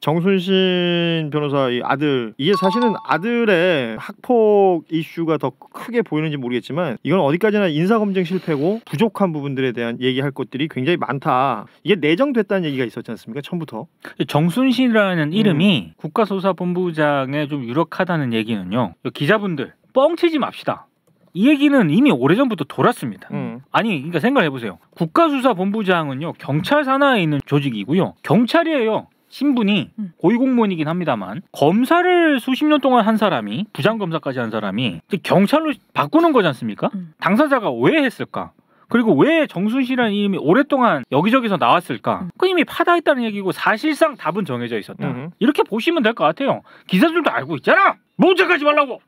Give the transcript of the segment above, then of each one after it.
정순신 변호사의 아들, 이게 사실은 아들의 학폭 이슈가 더 크게 보이는지 모르겠지만 이건 어디까지나 인사검증 실패고 부족한 부분들에 대한 얘기할 것들이 굉장히 많다. 이게 내정됐다는 얘기가 있었지 않습니까? 처음부터. 정순신이라는 이름이 국가수사본부장에 좀 유력하다는 얘기는요, 기자분들 뻥치지 맙시다. 이 얘기는 이미 오래전부터 돌았습니다. 아니, 그러니까 생각해보세요. 국가수사본부장은요, 경찰 산하에 있는 조직이고요. 경찰이에요. 신분이 고위공무원이긴 합니다만 검사를 수십 년 동안 한 사람이, 부장검사까지 한 사람이 경찰로 바꾸는 거지 않습니까? 당사자가 왜 했을까? 그리고 왜 정순신이라는 이름이 오랫동안 여기저기서 나왔을까? 그 이미 파다했다는 얘기고 사실상 답은 정해져 있었다. 이렇게 보시면 될 것 같아요. 기자들도 알고 있잖아. 모자까지 말라고.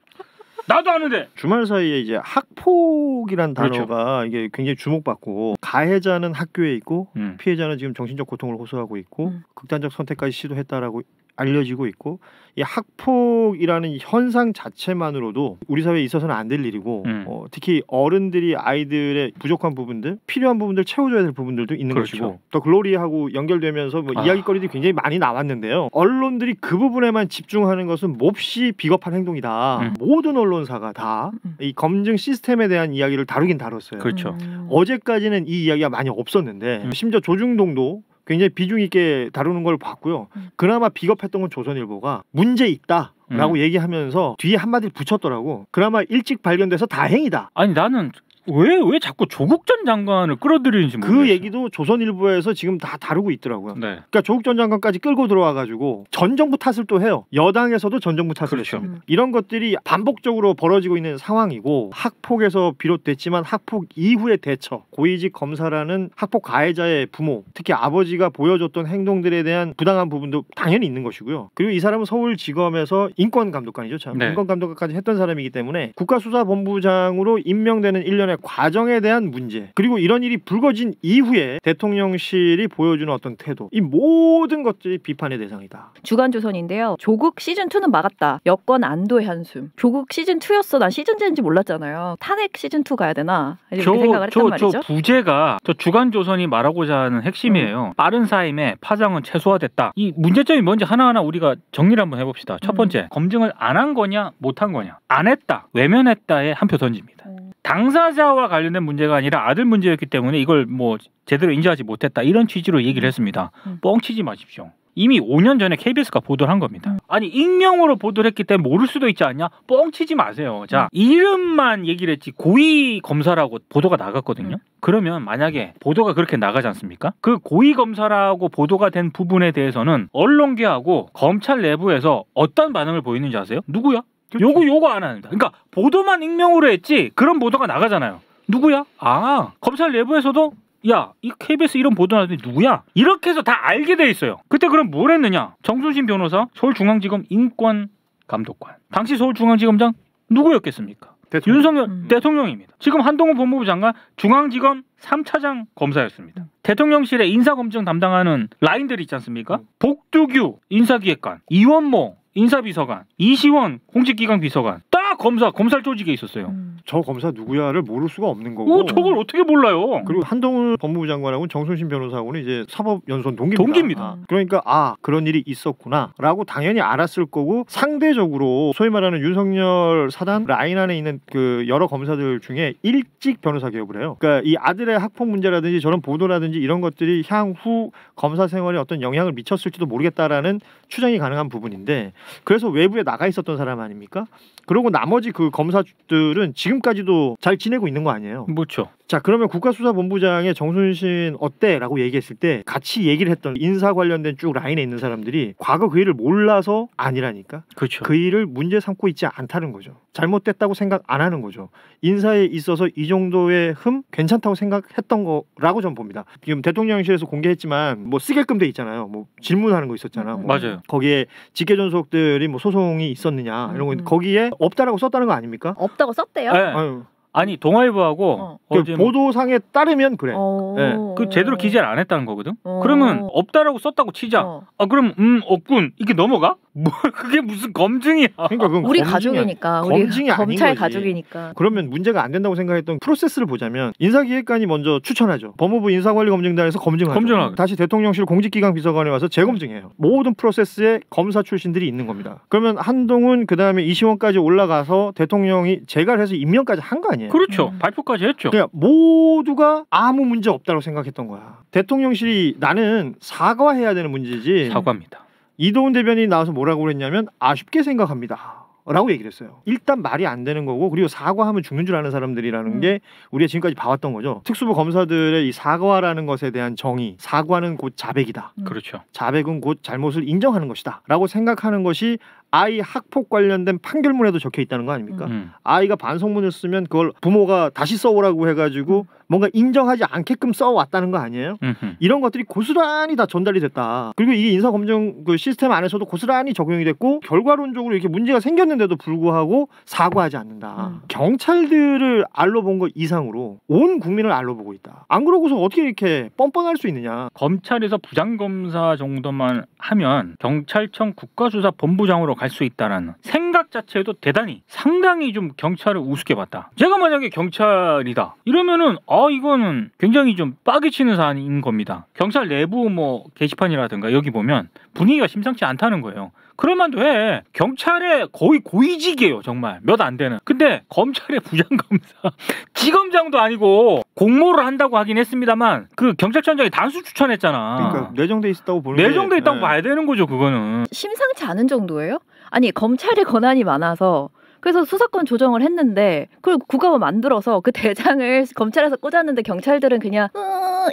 나도 아는데. 주말 사이에 이제 학폭이란 단어가 그렇죠. 이게 굉장히 주목받고, 가해자는 학교에 있고 피해자는 지금 정신적 고통을 호소하고 있고 극단적 선택까지 시도했다라고 알려지고 있고, 이 학폭이라는 현상 자체만으로도 우리 사회에 있어서는 안 될 일이고, 특히 어른들이 아이들의 부족한 부분들, 필요한 부분들 채워줘야 될 부분들도 있는 그렇죠. 것이고, 또 글로리하고 연결되면서 뭐 이야기거리들이 굉장히 많이 나왔는데요. 언론들이 그 부분에만 집중하는 것은 몹시 비겁한 행동이다. 모든 언론사가 다 이 검증 시스템에 대한 이야기를 다루긴 다뤘어요. 그렇죠. 어제까지는 이 이야기가 많이 없었는데 심지어 조중동도 굉장히 비중 있게 다루는 걸 봤고요. 그나마 비겁했던 건 조선일보가 문제 있다라고 얘기하면서 뒤에 한마디를 붙였더라고. 그나마 일찍 발견돼서 다행이다. 아니, 나는 왜 자꾸 조국 전 장관을 끌어들이는지 모르겠어요. 그 얘기도 조선일보에서 지금 다 다루고 있더라고요. 네. 그러니까 조국 전 장관까지 끌고 들어와가지고 전 정부 탓을 또 해요. 여당에서도 전 정부 탓을 그렇죠. 했습니다. 이런 것들이 반복적으로 벌어지고 있는 상황이고, 학폭에서 비롯됐지만 학폭 이후의 대처, 고위직 검사라는 학폭 가해자의 부모, 특히 아버지가 보여줬던 행동들에 대한 부당한 부분도 당연히 있는 것이고요. 그리고 이 사람은 서울지검에서 인권감독관이죠. 참. 네. 인권감독관까지 했던 사람이기 때문에 국가수사본부장으로 임명되는 일련의 과정에 대한 문제, 그리고 이런 일이 불거진 이후에 대통령실이 보여주는 어떤 태도, 이 모든 것들이 비판의 대상이다. 주간조선인데요. 조국 시즌2는 막았다. 여권 안도의 한숨. 조국 시즌2였어. 난 시즌제인지 몰랐잖아요. 탄핵 시즌2 가야 되나? 이렇게 생각을 했단 말이죠. 저 부제가 주간조선이 말하고자 하는 핵심이에요. 빠른 사임에 파장은 최소화됐다. 이 문제점이 뭔지 하나하나 우리가 정리를 한번 해봅시다. 첫 번째, 검증을 안 한 거냐 못 한 거냐. 안 했다, 외면했다에 한 표 던집니다. 당사자와 관련된 문제가 아니라 아들 문제였기 때문에 이걸 뭐 제대로 인지하지 못했다, 이런 취지로 얘기를 했습니다. 뻥치지 마십시오. 이미 5년 전에 KBS가 보도를 한 겁니다. 아니, 익명으로 보도를 했기 때문에 모를 수도 있지 않냐? 뻥치지 마세요. 자, 이름만 얘기를 했지 고위 검사라고 보도가 나갔거든요. 그러면 만약에 보도가 그렇게 나가지 않습니까? 그 고위 검사라고 보도가 된 부분에 대해서는 언론계하고 검찰 내부에서 어떤 반응을 보이는지 아세요? 누구야? 요거 안 합니다. 그러니까 보도만 익명으로 했지 그런 보도가 나가잖아요. 누구야? 아, 검찰 내부에서도 야, 이 KBS 이런 보도 나왔더니 누구야? 이렇게 해서 다 알게 돼 있어요. 그때 그럼 뭘 했느냐? 정순신 변호사, 서울중앙지검 인권감독관. 당시 서울중앙지검장 누구였겠습니까? 윤석열 대통령입니다. 지금 한동훈 법무부 장관 중앙지검 3차장 검사였습니다. 대통령실에 인사검증 담당하는 라인들이 있지 않습니까? 복두규 인사기획관, 이원모 인사비서관, 이시원 공직기강 비서관, 딱 검찰 조직에 있었어요. 저 검사 누구야를 모를 수가 없는 거고. 저걸 어떻게 몰라요? 그리고 한동훈 법무부 장관하고는 정순신 변호사하고는 이제 사법연수원 동기입니다. 그러니까 그런 일이 있었구나라고 당연히 알았을 거고, 상대적으로 소위 말하는 윤석열 사단 라인 안에 있는 그 여러 검사들 중에 일찍 변호사 개업을 해요. 그러니까 이 아들의 학폭 문제라든지 저런 보도라든지 이런 것들이 향후 검사 생활에 어떤 영향을 미쳤을지도 모르겠다라는 추정이 가능한 부분인데, 그래서 외부에 나가 있었던 사람 아닙니까? 그리고 나머지 그 검사들은 지금까지도 잘 지내고 있는 거 아니에요? 그렇죠. 자, 그러면 국가수사본부장의 정순신 어때? 라고 얘기했을 때 같이 얘기를 했던 인사 관련된 쭉 라인에 있는 사람들이 과거 그 일을 몰라서 아니라니까. 그렇죠. 그 일을 문제 삼고 있지 않다는 거죠. 잘못됐다고 생각 안 하는 거죠. 인사에 있어서 이 정도의 괜찮다고 생각했던 거라고 저는 봅니다. 지금 대통령실에서 공개했지만 뭐 쓰게끔 돼 있잖아요. 뭐 질문하는 거 있었잖아. 뭐 맞아요. 거기에 직계존속들이 뭐 소송이 있었느냐 이런 거 거기에 없다라고 썼다는 거 아닙니까? 없다고 썼대요? 네. 아유. 아니, 동아일보하고 그 보도상에 따르면 그래. 네. 그 제대로 기재를 안 했다는 거거든. 그러면 없다라고 썼다고 치자. 그럼 없군 이렇게 넘어가? 뭐 그게 무슨 검증이야? 그러니까 그건 우리 검증이 가족이니까, 우리 검증이 아닌 검찰 거지. 가족이니까. 그러면 문제가 안 된다고 생각했던 프로세스를 보자면 인사기획관이 먼저 추천하죠. 법무부 인사관리검증단에서 검증하죠. 검증하죠. 다시 대통령실 공직기강 비서관에 와서 재검증해요. 모든 프로세스에 검사 출신들이 있는 겁니다. 그러면 한동훈 그다음에 이시원까지 올라가서 대통령이 재갈해서 임명까지 한 거 아니에요. 그렇죠. 발표까지 했죠. 그러니까 모두가 아무 문제 없다고 생각했던 거야. 대통령실이 나는 사과해야 되는 문제지. 사과입니다. 이도훈 대변인이 나와서 뭐라고 그랬냐면 아쉽게 생각합니다 라고 얘기를 했어요. 일단 말이 안 되는 거고, 그리고 사과하면 죽는 줄 아는 사람들이라는 게 우리가 지금까지 봐왔던 거죠. 특수부 검사들의 이 사과라는 것에 대한 정의, 사과는 곧 자백이다. 그렇죠. 자백은 곧 잘못을 인정하는 것이다 라고 생각하는 것이 아이 학폭 관련된 판결문에도 적혀 있다는 거 아닙니까? 아이가 반성문을 쓰면 그걸 부모가 다시 써오라고 해가지고 뭔가 인정하지 않게끔 써왔다는 거 아니에요? 이런 것들이 고스란히 다 전달이 됐다. 그리고 이게 인사검증 그 시스템 안에서도 고스란히 적용이 됐고, 결과론적으로 이렇게 문제가 생겼는데도 불구하고 사과하지 않는다. 경찰들을 알로본 것 이상으로 온 국민을 알로보고 있다. 안 그러고서 어떻게 이렇게 뻔뻔할 수 있느냐. 검찰에서 부장검사 정도만 하면 경찰청 국가수사본부장으로 갈 수 있다는 생각 자체도 대단히 상당히 좀 경찰을 우습게 봤다. 제가 만약에 경찰이다 이러면은 이거는 굉장히 좀 빠개치는 사안인 겁니다. 경찰 내부 뭐 게시판이라든가 여기 보면 분위기가 심상치 않다는 거예요. 그럴만도 해. 경찰의 거의 고위직이에요. 정말 몇 안 되는. 근데 검찰의 부장검사 지검장도 아니고 공모를 한다고 하긴 했습니다만 그 경찰청장이 단수 추천했잖아. 그러니까 내정돼 있었다고 보는 내정돼 있다고 봐야 되는 거죠. 그거는. 심상치 않은 정도예요? 아니 검찰의 권한이 많아서 그래서 수사권 조정을 했는데 그걸 국가가 만들어서 그 대장을 검찰에서 꽂았는데 경찰들은 그냥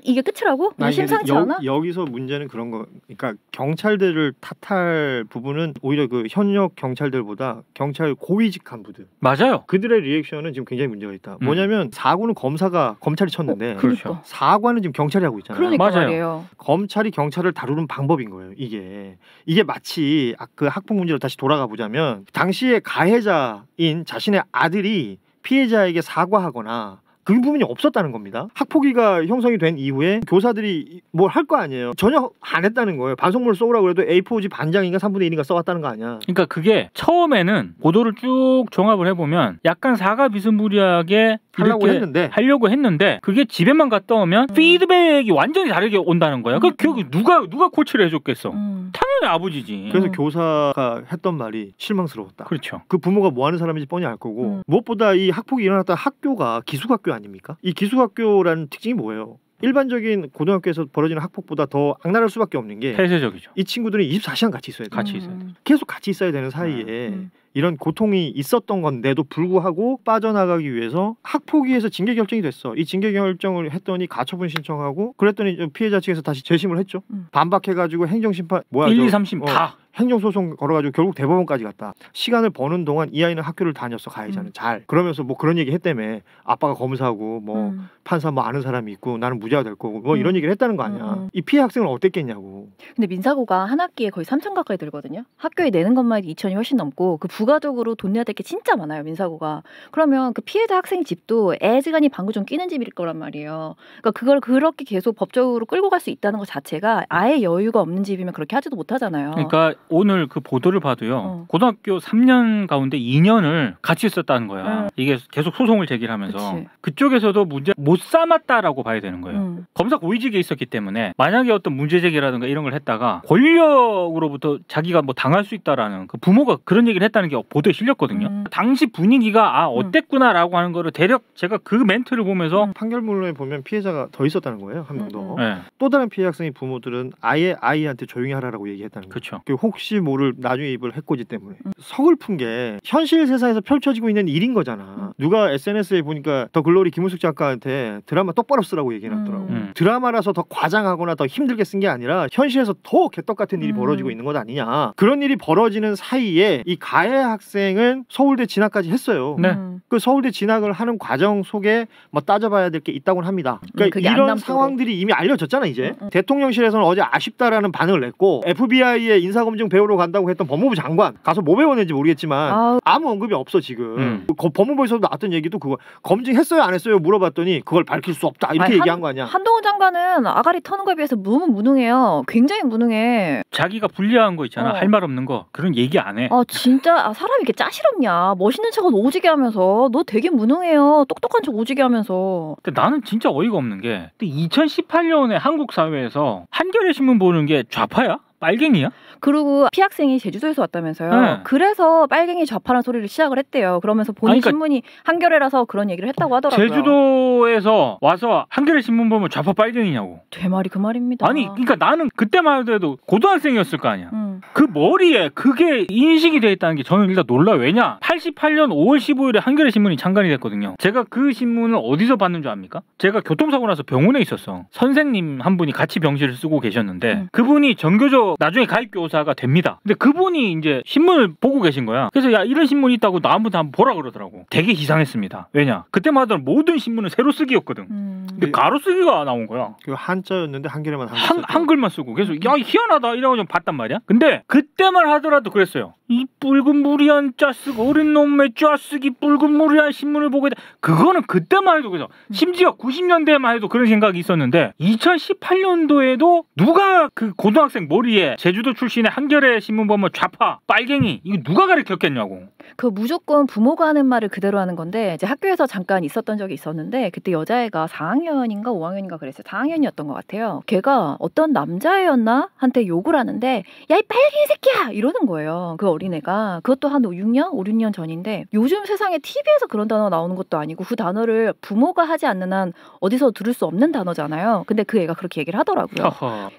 이게 끝이라고? 아니, 심상치 않아? 여기서 문제는 그런 거. 그러니까 경찰들을 탓할 부분은 오히려 그 현역 경찰들보다 경찰 고위직 간부들. 맞아요. 그들의 리액션은 지금 굉장히 문제가 있다. 뭐냐면 사고는 검찰이 쳤는데 그렇죠. 사과는 지금 경찰이 하고 있잖아요. 그러니까 맞아요. 말이에요. 검찰이 경찰을 다루는 방법인 거예요. 이게 마치 그 학폭 문제로 다시 돌아가 보자면 당시에 가해자인 자신의 아들이 피해자에게 사과하거나 그 부분이 없었다는 겁니다. 학폭위가 형성이 된 이후에 교사들이 뭘 할 거 아니에요. 전혀 안 했다는 거예요. 반성문을 써오라고 해도 A4지 반장인가 3분의 1인가 써왔다는 거 아니야. 그러니까 그게 처음에는 보도를 쭉 종합을 해보면 약간 사과 비스무리하게 하려고 했는데 그게 집에만 갔다 오면 피드백이 완전히 다르게 온다는 거야. 그 누가 코치를 해줬겠어. 당연히 아버지지. 그래서 교사가 했던 말이 실망스러웠다. 그렇죠. 그 부모가 뭐 하는 사람인지 뻔히 알 거고 무엇보다 이 학폭이 일어났던 학교가 기숙학교 아닙니까? 이 기숙학교라는 특징이 뭐예요? 일반적인 고등학교에서 벌어지는 학폭보다 더 악랄할 수밖에 없는 게 폐쇄적이죠. 이 친구들은 24시간 같이 있어야 돼요. 같이 있어야 돼요. 계속 같이 있어야 되는 사이에 이런 고통이 있었던 건데도 불구하고 빠져나가기 위해서 학폭위에서 징계 결정이 됐어. 이 징계 결정을 했더니 가처분 신청하고 그랬더니 피해자 측에서 다시 재심을 했죠. 반박해가지고 행정심판 1, 2, 3심 다. 행정소송 걸어가지고 결국 대법원까지 갔다. 시간을 버는 동안 이 아이는 학교를 다녔어. 가해자는 잘. 그러면서 뭐 그런 얘기 했다며. 아빠가 검사하고 뭐 판사 뭐 아는 사람이 있고 나는 무죄가 될 거고 뭐 이런 얘기를 했다는 거 아니야. 이 피해 학생은 어땠겠냐고. 근데 민사고가 한 학기에 거의 3천 가까이 들거든요. 학교에 내는 것만 해도 2천이 훨씬 넘고 그 부가적으로 돈 내야 될 게 진짜 많아요. 민사고가. 그러면 그 피해자 학생 집도 애지간히 방구 좀 끼는 집일 거란 말이에요. 그러니까 그걸 그렇게 계속 법적으로 끌고 갈 수 있다는 것 자체가 아예 여유가 없는 집이면 그렇게 하지도 못하잖아요. 그러니까 오늘 그 보도를 봐도요. 고등학교 3년 가운데 2년을 같이 있었다는 거야. 이게 계속 소송을 제기하면서 그쪽에서도 문제 못 삼았다라고 봐야 되는 거예요. 검사 고위직에 있었기 때문에 만약에 어떤 문제 제기라든가 이런 걸 했다가 권력으로부터 자기가 뭐 당할 수 있다라는 그 부모가 그런 얘기를 했다는 게 보도에 실렸거든요. 당시 분위기가 어땠구나라고 하는 거를 대략 제가 그 멘트를 보면서 판결문에 보면 피해자가 더 있었다는 거예요. 한 명 더. 네. 또 다른 피해 학생의 부모들은 아예 아이한테 조용히 하라고 얘기했다는 거예요. 그렇죠. 혹시 모를 나중에 입을 해코지 때문에. 서글픈 게 현실 세상에서 펼쳐지고 있는 일인 거잖아. 누가 SNS에 보니까 더 글로리 김우숙 작가한테 드라마 똑바로 쓰라고 얘기해놨더라고. 드라마라서 더 과장하거나 더 힘들게 쓴 게 아니라 현실에서 더 개떡 같은 일이 벌어지고 있는 것 아니냐. 그런 일이 벌어지는 사이에 이 가해 학생은 서울대 진학까지 했어요. 네. 그 서울대 진학을 하는 과정 속에 뭐 따져봐야 될 게 있다고는 합니다. 그러니까 이런 상황들이 이미 알려졌잖아 이제. 대통령실에서는 어제 아쉽다라는 반응을 냈고 FBI의 인사검증 배우러 간다고 했던 법무부 장관 가서 뭐 배웠는지 모르겠지만 아무 언급이 없어 지금. 법무부에서도 나왔던 얘기도 그거 검증했어요 안 했어요 물어봤더니 그걸 밝힐 수 없다 이렇게 얘기한 거 아니야. 한동훈 장관은 아가리 터는 거에 비해서 너무 무능해요. 굉장히 무능해. 자기가 불리한 거 있잖아. 할 말 없는 거 그런 얘기 안 해. 진짜 사람이 이렇게 짜시럽냐. 멋있는 척은 오지게 하면서 너 되게 무능해요. 똑똑한 척 오지게 하면서. 근데 나는 진짜 어이가 없는 게 2018년에 한국 사회에서 한겨레 신문 보는 게 좌파야? 빨갱이야? 그리고 피학생이 제주도에서 왔다면서요. 네. 그래서 빨갱이 좌파라는 소리를 시작을 했대요. 그러면서 본인 그러니까 신문이 한겨레라서 그런 얘기를 했다고 하더라고요. 제주도에서 와서 한겨레 신문 보면 좌파 빨갱이냐고. 제 말이 그 말입니다. 아니 그러니까 나는 그때만 해도 고등학생이었을 거 아니야. 그 머리에 그게 인식이 돼 있다는 게 저는 일단 놀라요. 왜냐? 88년 5월 15일에 한겨레 신문이 창간이 됐거든요. 제가 그 신문을 어디서 봤는 줄 압니까? 제가 교통사고 나서 병원에 있었어. 선생님 한 분이 같이 병실을 쓰고 계셨는데 그분이 전교조 나중에 가입교사가 됩니다. 근데 그분이 이제 신문을 보고 계신 거야. 그래서 야 이런 신문이 있다고 나한테 한번 보라 그러더라고. 되게 희상했습니다. 왜냐? 그때만 하던 모든 신문은 세로 쓰기였거든. 근데 가로 쓰기가 나온 거야. 그 한자였는데 한겨레만 한글만 쓰고. 그래서 야 희한하다 이러고 좀 봤단 말이야. 근데 그때만 하더라도 그랬어요. 이 붉은 무리한 짜쓰고 어린 놈의 짜쓰기 붉은 무리한 신문을 보게 돼. 그거는 그때만 해도 그래서 심지어 90년대만 해도 그런 생각이 있었는데 2018년도에도 누가 그 고등학생 머리에 제주도 출신의 한겨레 신문 보면 좌파 빨갱이 이거 누가 가르쳤겠냐고. 그 무조건 부모가 하는 말을 그대로 하는 건데 이제 학교에서 잠깐 있었던 적이 있었는데 그때 여자애가 4학년인가 5학년인가 그랬어요. 4학년이었던 것 같아요. 걔가 어떤 남자애였나 한테 욕을 하는데 야 이 빨갱이 새끼야 이러는 거예요. 그 어린애가. 그것도 한 6년? 5, 6년 전인데 요즘 세상에 TV에서 그런 단어가 나오는 것도 아니고 그 단어를 부모가 하지 않는 한 어디서 들을 수 없는 단어잖아요. 근데 그 애가 그렇게 얘기를 하더라고요.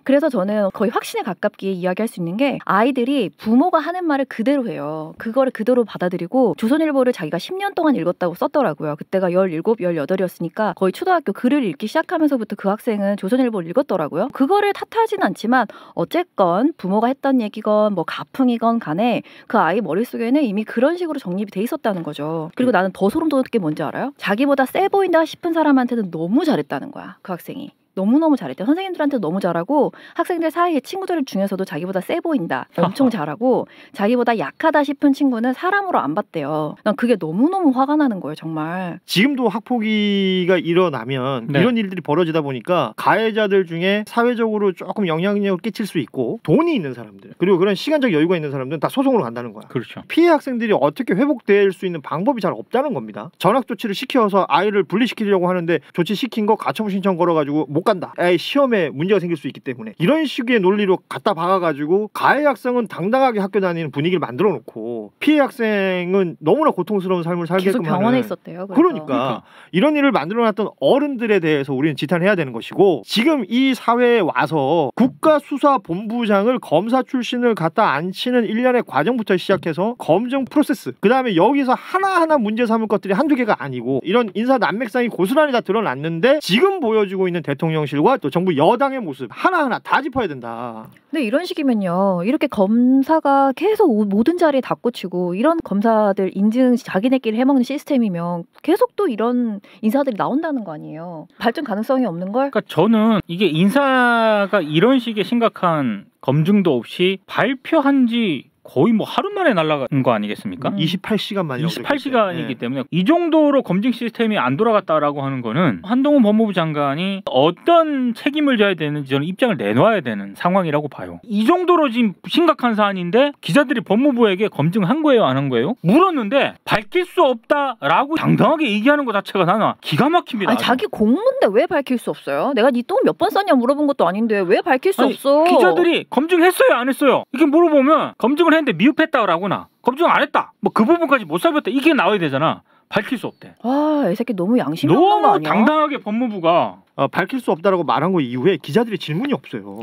그래서 저는 거의 확신에 가깝게 이야기할 수 있는 게 아이들이 부모가 하는 말을 그대로 해요. 그거를 그대로 받아들이고 조선일보를 자기가 10년 동안 읽었다고 썼더라고요. 그때가 17, 18이었으니까 거의 초등학교 글을 읽기 시작하면서부터 그 학생은 조선일보를 읽었더라고요. 그거를 탓하진 않지만 어쨌건 부모가 했던 얘기건 뭐 가풍이건 간에 그 아이 머릿속에는 이미 그런 식으로 정립이 돼 있었다는 거죠. 그리고 나는 더 소름 돋는 게 뭔지 알아요? 자기보다 세 보인다 싶은 사람한테는 너무 잘했다는 거야. 그 학생이. 너무너무 잘했대요. 선생님들한테 너무 잘하고 학생들 사이에 친구들 중에서도 자기보다 세 보인다. 엄청 잘하고 자기보다 약하다 싶은 친구는 사람으로 안 봤대요. 난 그게 너무너무 화가 나는 거예요. 정말. 지금도 학폭위가 일어나면 이런 일들이 벌어지다 보니까 가해자들 중에 사회적으로 조금 영향력을 끼칠 수 있고 돈이 있는 사람들 그리고 그런 시간적 여유가 있는 사람들은 다 소송으로 간다는 거야. 그렇죠. 피해 학생들이 어떻게 회복될 수 있는 방법이 잘 없다는 겁니다. 전학 조치를 시켜서 아이를 분리시키려고 하는데 조치시킨 거 가처분 신청 걸어가지고 못 간다. 시험에 문제가 생길 수 있기 때문에 이런 식의 논리로 갖다 박아가지고 가해 학생은 당당하게 학교 다니는 분위기를 만들어 놓고 피해 학생은 너무나 고통스러운 삶을 살게끔 계속 병원에 있었대요. 그러니까 이런 일을 만들어놨던 어른들에 대해서 우리는 지탄해야 되는 것이고 지금 이 사회에 와서 국가수사본부장을 검사 출신을 갖다 앉히는 일련의 과정부터 시작해서 검증 프로세스 그 다음에 여기서 하나하나 문제 삼을 것들이 한두 개가 아니고 이런 인사 난맥상이 고스란히 다 드러났는데 지금 보여주고 있는 대통령실과 또 정부 여당의 모습 하나하나 다 짚어야 된다. 근데 이런 식이면요. 이렇게 검사가 계속 모든 자리에 닫고치고 이런 검사들 인증 자기네끼리 해먹는 시스템이면 계속 또 이런 인사들이 나온다는 거 아니에요. 발전 가능성이 없는 걸? 그러니까 저는 이게 인사가 이런 식의 심각한 검증도 없이 발표한 지 거의 뭐 하루 만에 날아간 거 아니겠습니까? 28시간 만이라고 28시간이기 때문에 이 정도로 검증 시스템이 안 돌아갔다라고 하는 거는 한동훈 법무부 장관이 어떤 책임을 져야 되는지 저는 입장을 내놔야 되는 상황이라고 봐요. 이 정도로 지금 심각한 사안인데 기자들이 법무부에게 검증한 거예요, 안 한 거예요? 물었는데 밝힐 수 없다라고 당당하게 얘기하는 것 자체가 나는 기가 막힙니다. 아니, 자기 공문인데 왜 밝힐 수 없어요? 내가 네 똥 몇 번 쌌냐 물어본 것도 아닌데 왜 밝힐 수 없어? 기자들이 검증했어요, 안 했어요? 이렇게 물어보면 검증을 했는데 미흡했다라거나 검증 안 했다. 뭐 그 부분까지 못 살폈다. 이게 나와야 되잖아. 밝힐 수 없대. 아, 이 새끼 너무 양심이 없는 거 너무 아니야? 당당하게 법무부가 밝힐 수 없다라고 말한 거 이후에 기자들이 질문이 없어요.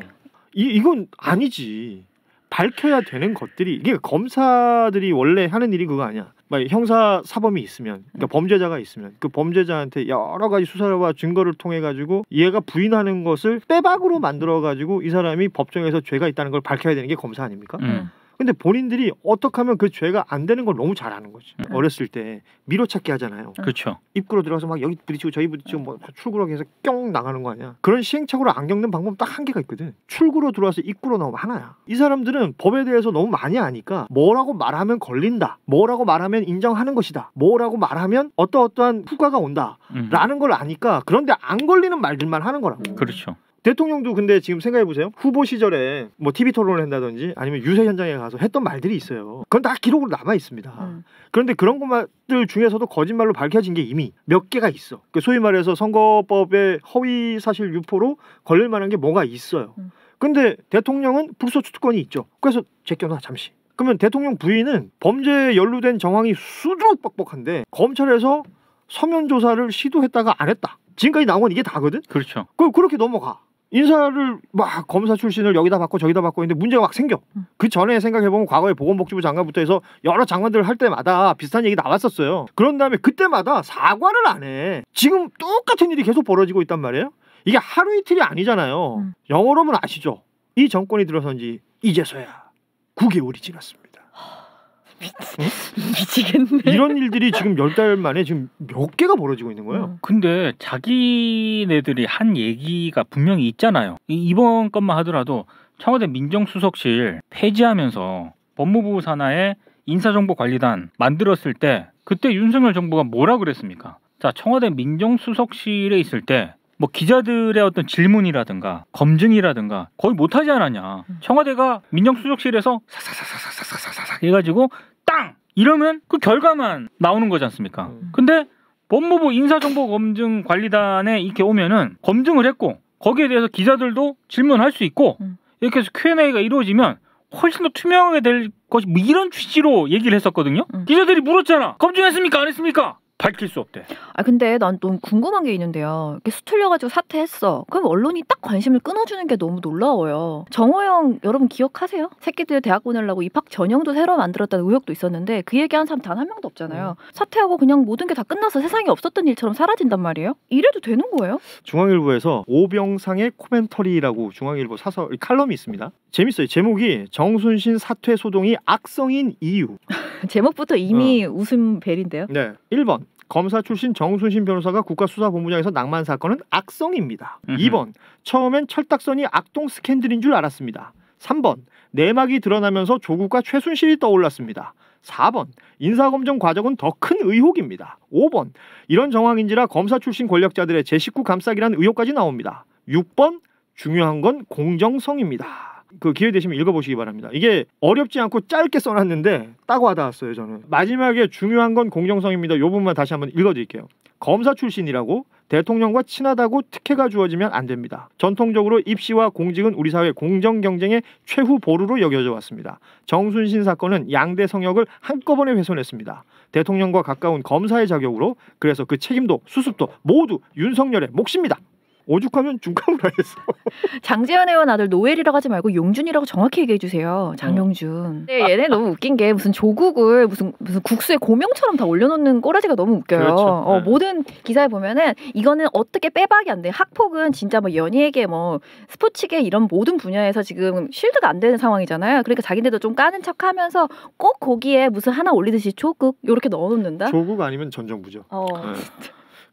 이건 아니지. 밝혀야 되는 것들이 이게 검사들이 원래 하는 일이 그거 아니야. 형사 사범이 있으면 그러니까 범죄자가 있으면 그 범죄자한테 여러 가지 수사와 증거를 통해 가지고 얘가 부인하는 것을 빼박으로 만들어 가지고 이 사람이 법정에서 죄가 있다는 걸 밝혀야 되는 게 검사 아닙니까? 근데 본인들이 어떻게 하면 그 죄가 안 되는 걸 너무 잘 아는 거지. 어렸을 때 미로찾기 하잖아요. 그렇죠. 입구로 들어가서 막 여기 부딪히고 저기 부딪히고 뭐 출구로 해서 뿅 나가는 거 아니야. 그런 시행착오를 안 겪는 방법은 딱 한 개가 있거든. 출구로 들어와서 입구로 나오면 하나야. 이 사람들은 법에 대해서 너무 많이 아니까 뭐라고 말하면 걸린다. 뭐라고 말하면 인정하는 것이다. 뭐라고 말하면 어떠어떠한 후과가 온다. 라는 걸 아니까 그런데 안 걸리는 말들만 하는 거라고. 그렇죠. 대통령도 근데 지금 생각해보세요. 후보 시절에 뭐 TV 토론을 한다든지 아니면 유세 현장에 가서 했던 말들이 있어요. 그건 다 기록으로 남아 있습니다. 그런데 그런 것들 중에서도 거짓말로 밝혀진 게 이미 몇 개가 있어. 소위 말해서 선거법의 허위 사실 유포로 걸릴 만한 게 뭐가 있어요. 근데 대통령은 불소추 특권이 있죠. 그래서 제껴놔 잠시. 그러면 대통령 부인은 범죄에 연루된 정황이 수두룩뻑뻑한데 검찰에서 서면 조사를 시도했다가 안 했다. 지금까지 나온 건 이게 다거든. 그렇죠. 그렇게 넘어가. 인사를 막 검사 출신을 여기다 받고 저기다 받고 있는데 문제가 막 생겨. 그 전에 생각해보면 과거에 보건복지부 장관부터 해서 여러 장관들을 할 때마다 비슷한 얘기 나왔었어요. 그런 다음에 그때마다 사과를 안 해. 지금 똑같은 일이 계속 벌어지고 있단 말이에요. 이게 하루 이틀이 아니잖아요. 영어로는 아시죠? 이 정권이 들어선 지 이제서야 9개월이 지났습니다. 미치겠네. 이런 일들이 지금 10달 만에 지금 몇 개가 벌어지고 있는 거예요. 근데 자기네들이 한 얘기가 분명히 있잖아요. 이번 것만 하더라도 청와대 민정수석실 폐지하면서 법무부 산하에 인사정보관리단 만들었을 때 그때 윤석열 정부가 뭐라 그랬습니까? 자, 청와대 민정수석실에 있을 때 뭐 기자들의 어떤 질문이라든가 검증이라든가 거의 못하지 않았냐. 청와대가 민정수석실에서 사사사사사사사사 해가지고 땅! 이러면 그 결과만 나오는 거지 않습니까? 근데 법무부 인사정보검증관리단에 이렇게 오면은 검증을 했고 거기에 대해서 기자들도 질문할 수 있고 이렇게 해서 Q&A가 이루어지면 훨씬 더 투명하게 될 것이 뭐 이런 취지로 얘기를 했었거든요. 기자들이 물었잖아. 검증했습니까? 안 했습니까? 밝힐 수 없대. 아 근데 난 너무 궁금한 게 있는데요. 이렇게 수틀려가지고 사퇴했어. 그럼 언론이 딱 관심을 끊어주는 게 너무 놀라워요. 정호영 여러분 기억하세요? 새끼들 대학 보내려고 입학 전형도 새로 만들었다는 의혹도 있었는데 그 얘기한 사람 단 한 명도 없잖아요. 사퇴하고 그냥 모든 게 다 끝나서 세상에 없었던 일처럼 사라진단 말이에요. 이래도 되는 거예요? 중앙일보에서 오병상의 코멘터리라고 중앙일보 사설 칼럼이 있습니다. 재밌어요. 제목이 정순신 사퇴 소동이 악성인 이유. 제목부터 이미 웃음 벨인데요. 네. 1번. 검사 출신 정순신 변호사가 국가수사본부장에서 낭만 사건은 악성입니다. 2번. 처음엔 철딱선이 악동 스캔들인 줄 알았습니다. 3번. 내막이 드러나면서 조국과 최순실이 떠올랐습니다. 4번. 인사검증 과정은 더 큰 의혹입니다. 5번. 이런 정황인지라 검사 출신 권력자들의 제 식구 감싸기란 의혹까지 나옵니다. 6번. 중요한 건 공정성입니다. 그 기회 되시면 읽어보시기 바랍니다. 이게 어렵지 않고 짧게 써놨는데 딱 와닿았어요. 저는 마지막에 중요한 건 공정성입니다. 이 부분만 다시 한번 읽어드릴게요. 검사 출신이라고 대통령과 친하다고 특혜가 주어지면 안 됩니다. 전통적으로 입시와 공직은 우리 사회 공정 경쟁의 최후 보루로 여겨져 왔습니다. 정순신 사건은 양대 성역을 한꺼번에 훼손했습니다. 대통령과 가까운 검사의 자격으로 그래서 그 책임도 수습도 모두 윤석열의 몫입니다. 오죽하면 중감을 하겠어. 장재현 의원 아들 노엘이라고 하지 말고 용준이라고 정확히 얘기해 주세요. 장용준. 근데 얘네 너무 웃긴 게 무슨 조국을 무슨 국수에 고명처럼 다 올려놓는 꼬라지가 너무 웃겨요. 그렇죠. 네. 모든 기사에 보면은 이거는 어떻게 빼박이 안 돼. 학폭은 진짜 뭐 연예계 뭐 스포츠계 이런 모든 분야에서 지금 쉴드가 안 되는 상황이잖아요. 그러니까 자기네도 좀 까는 척하면서 꼭 거기에 무슨 하나 올리듯이 조국 이렇게 넣어놓는다. 조국 아니면 전 정부죠. 네.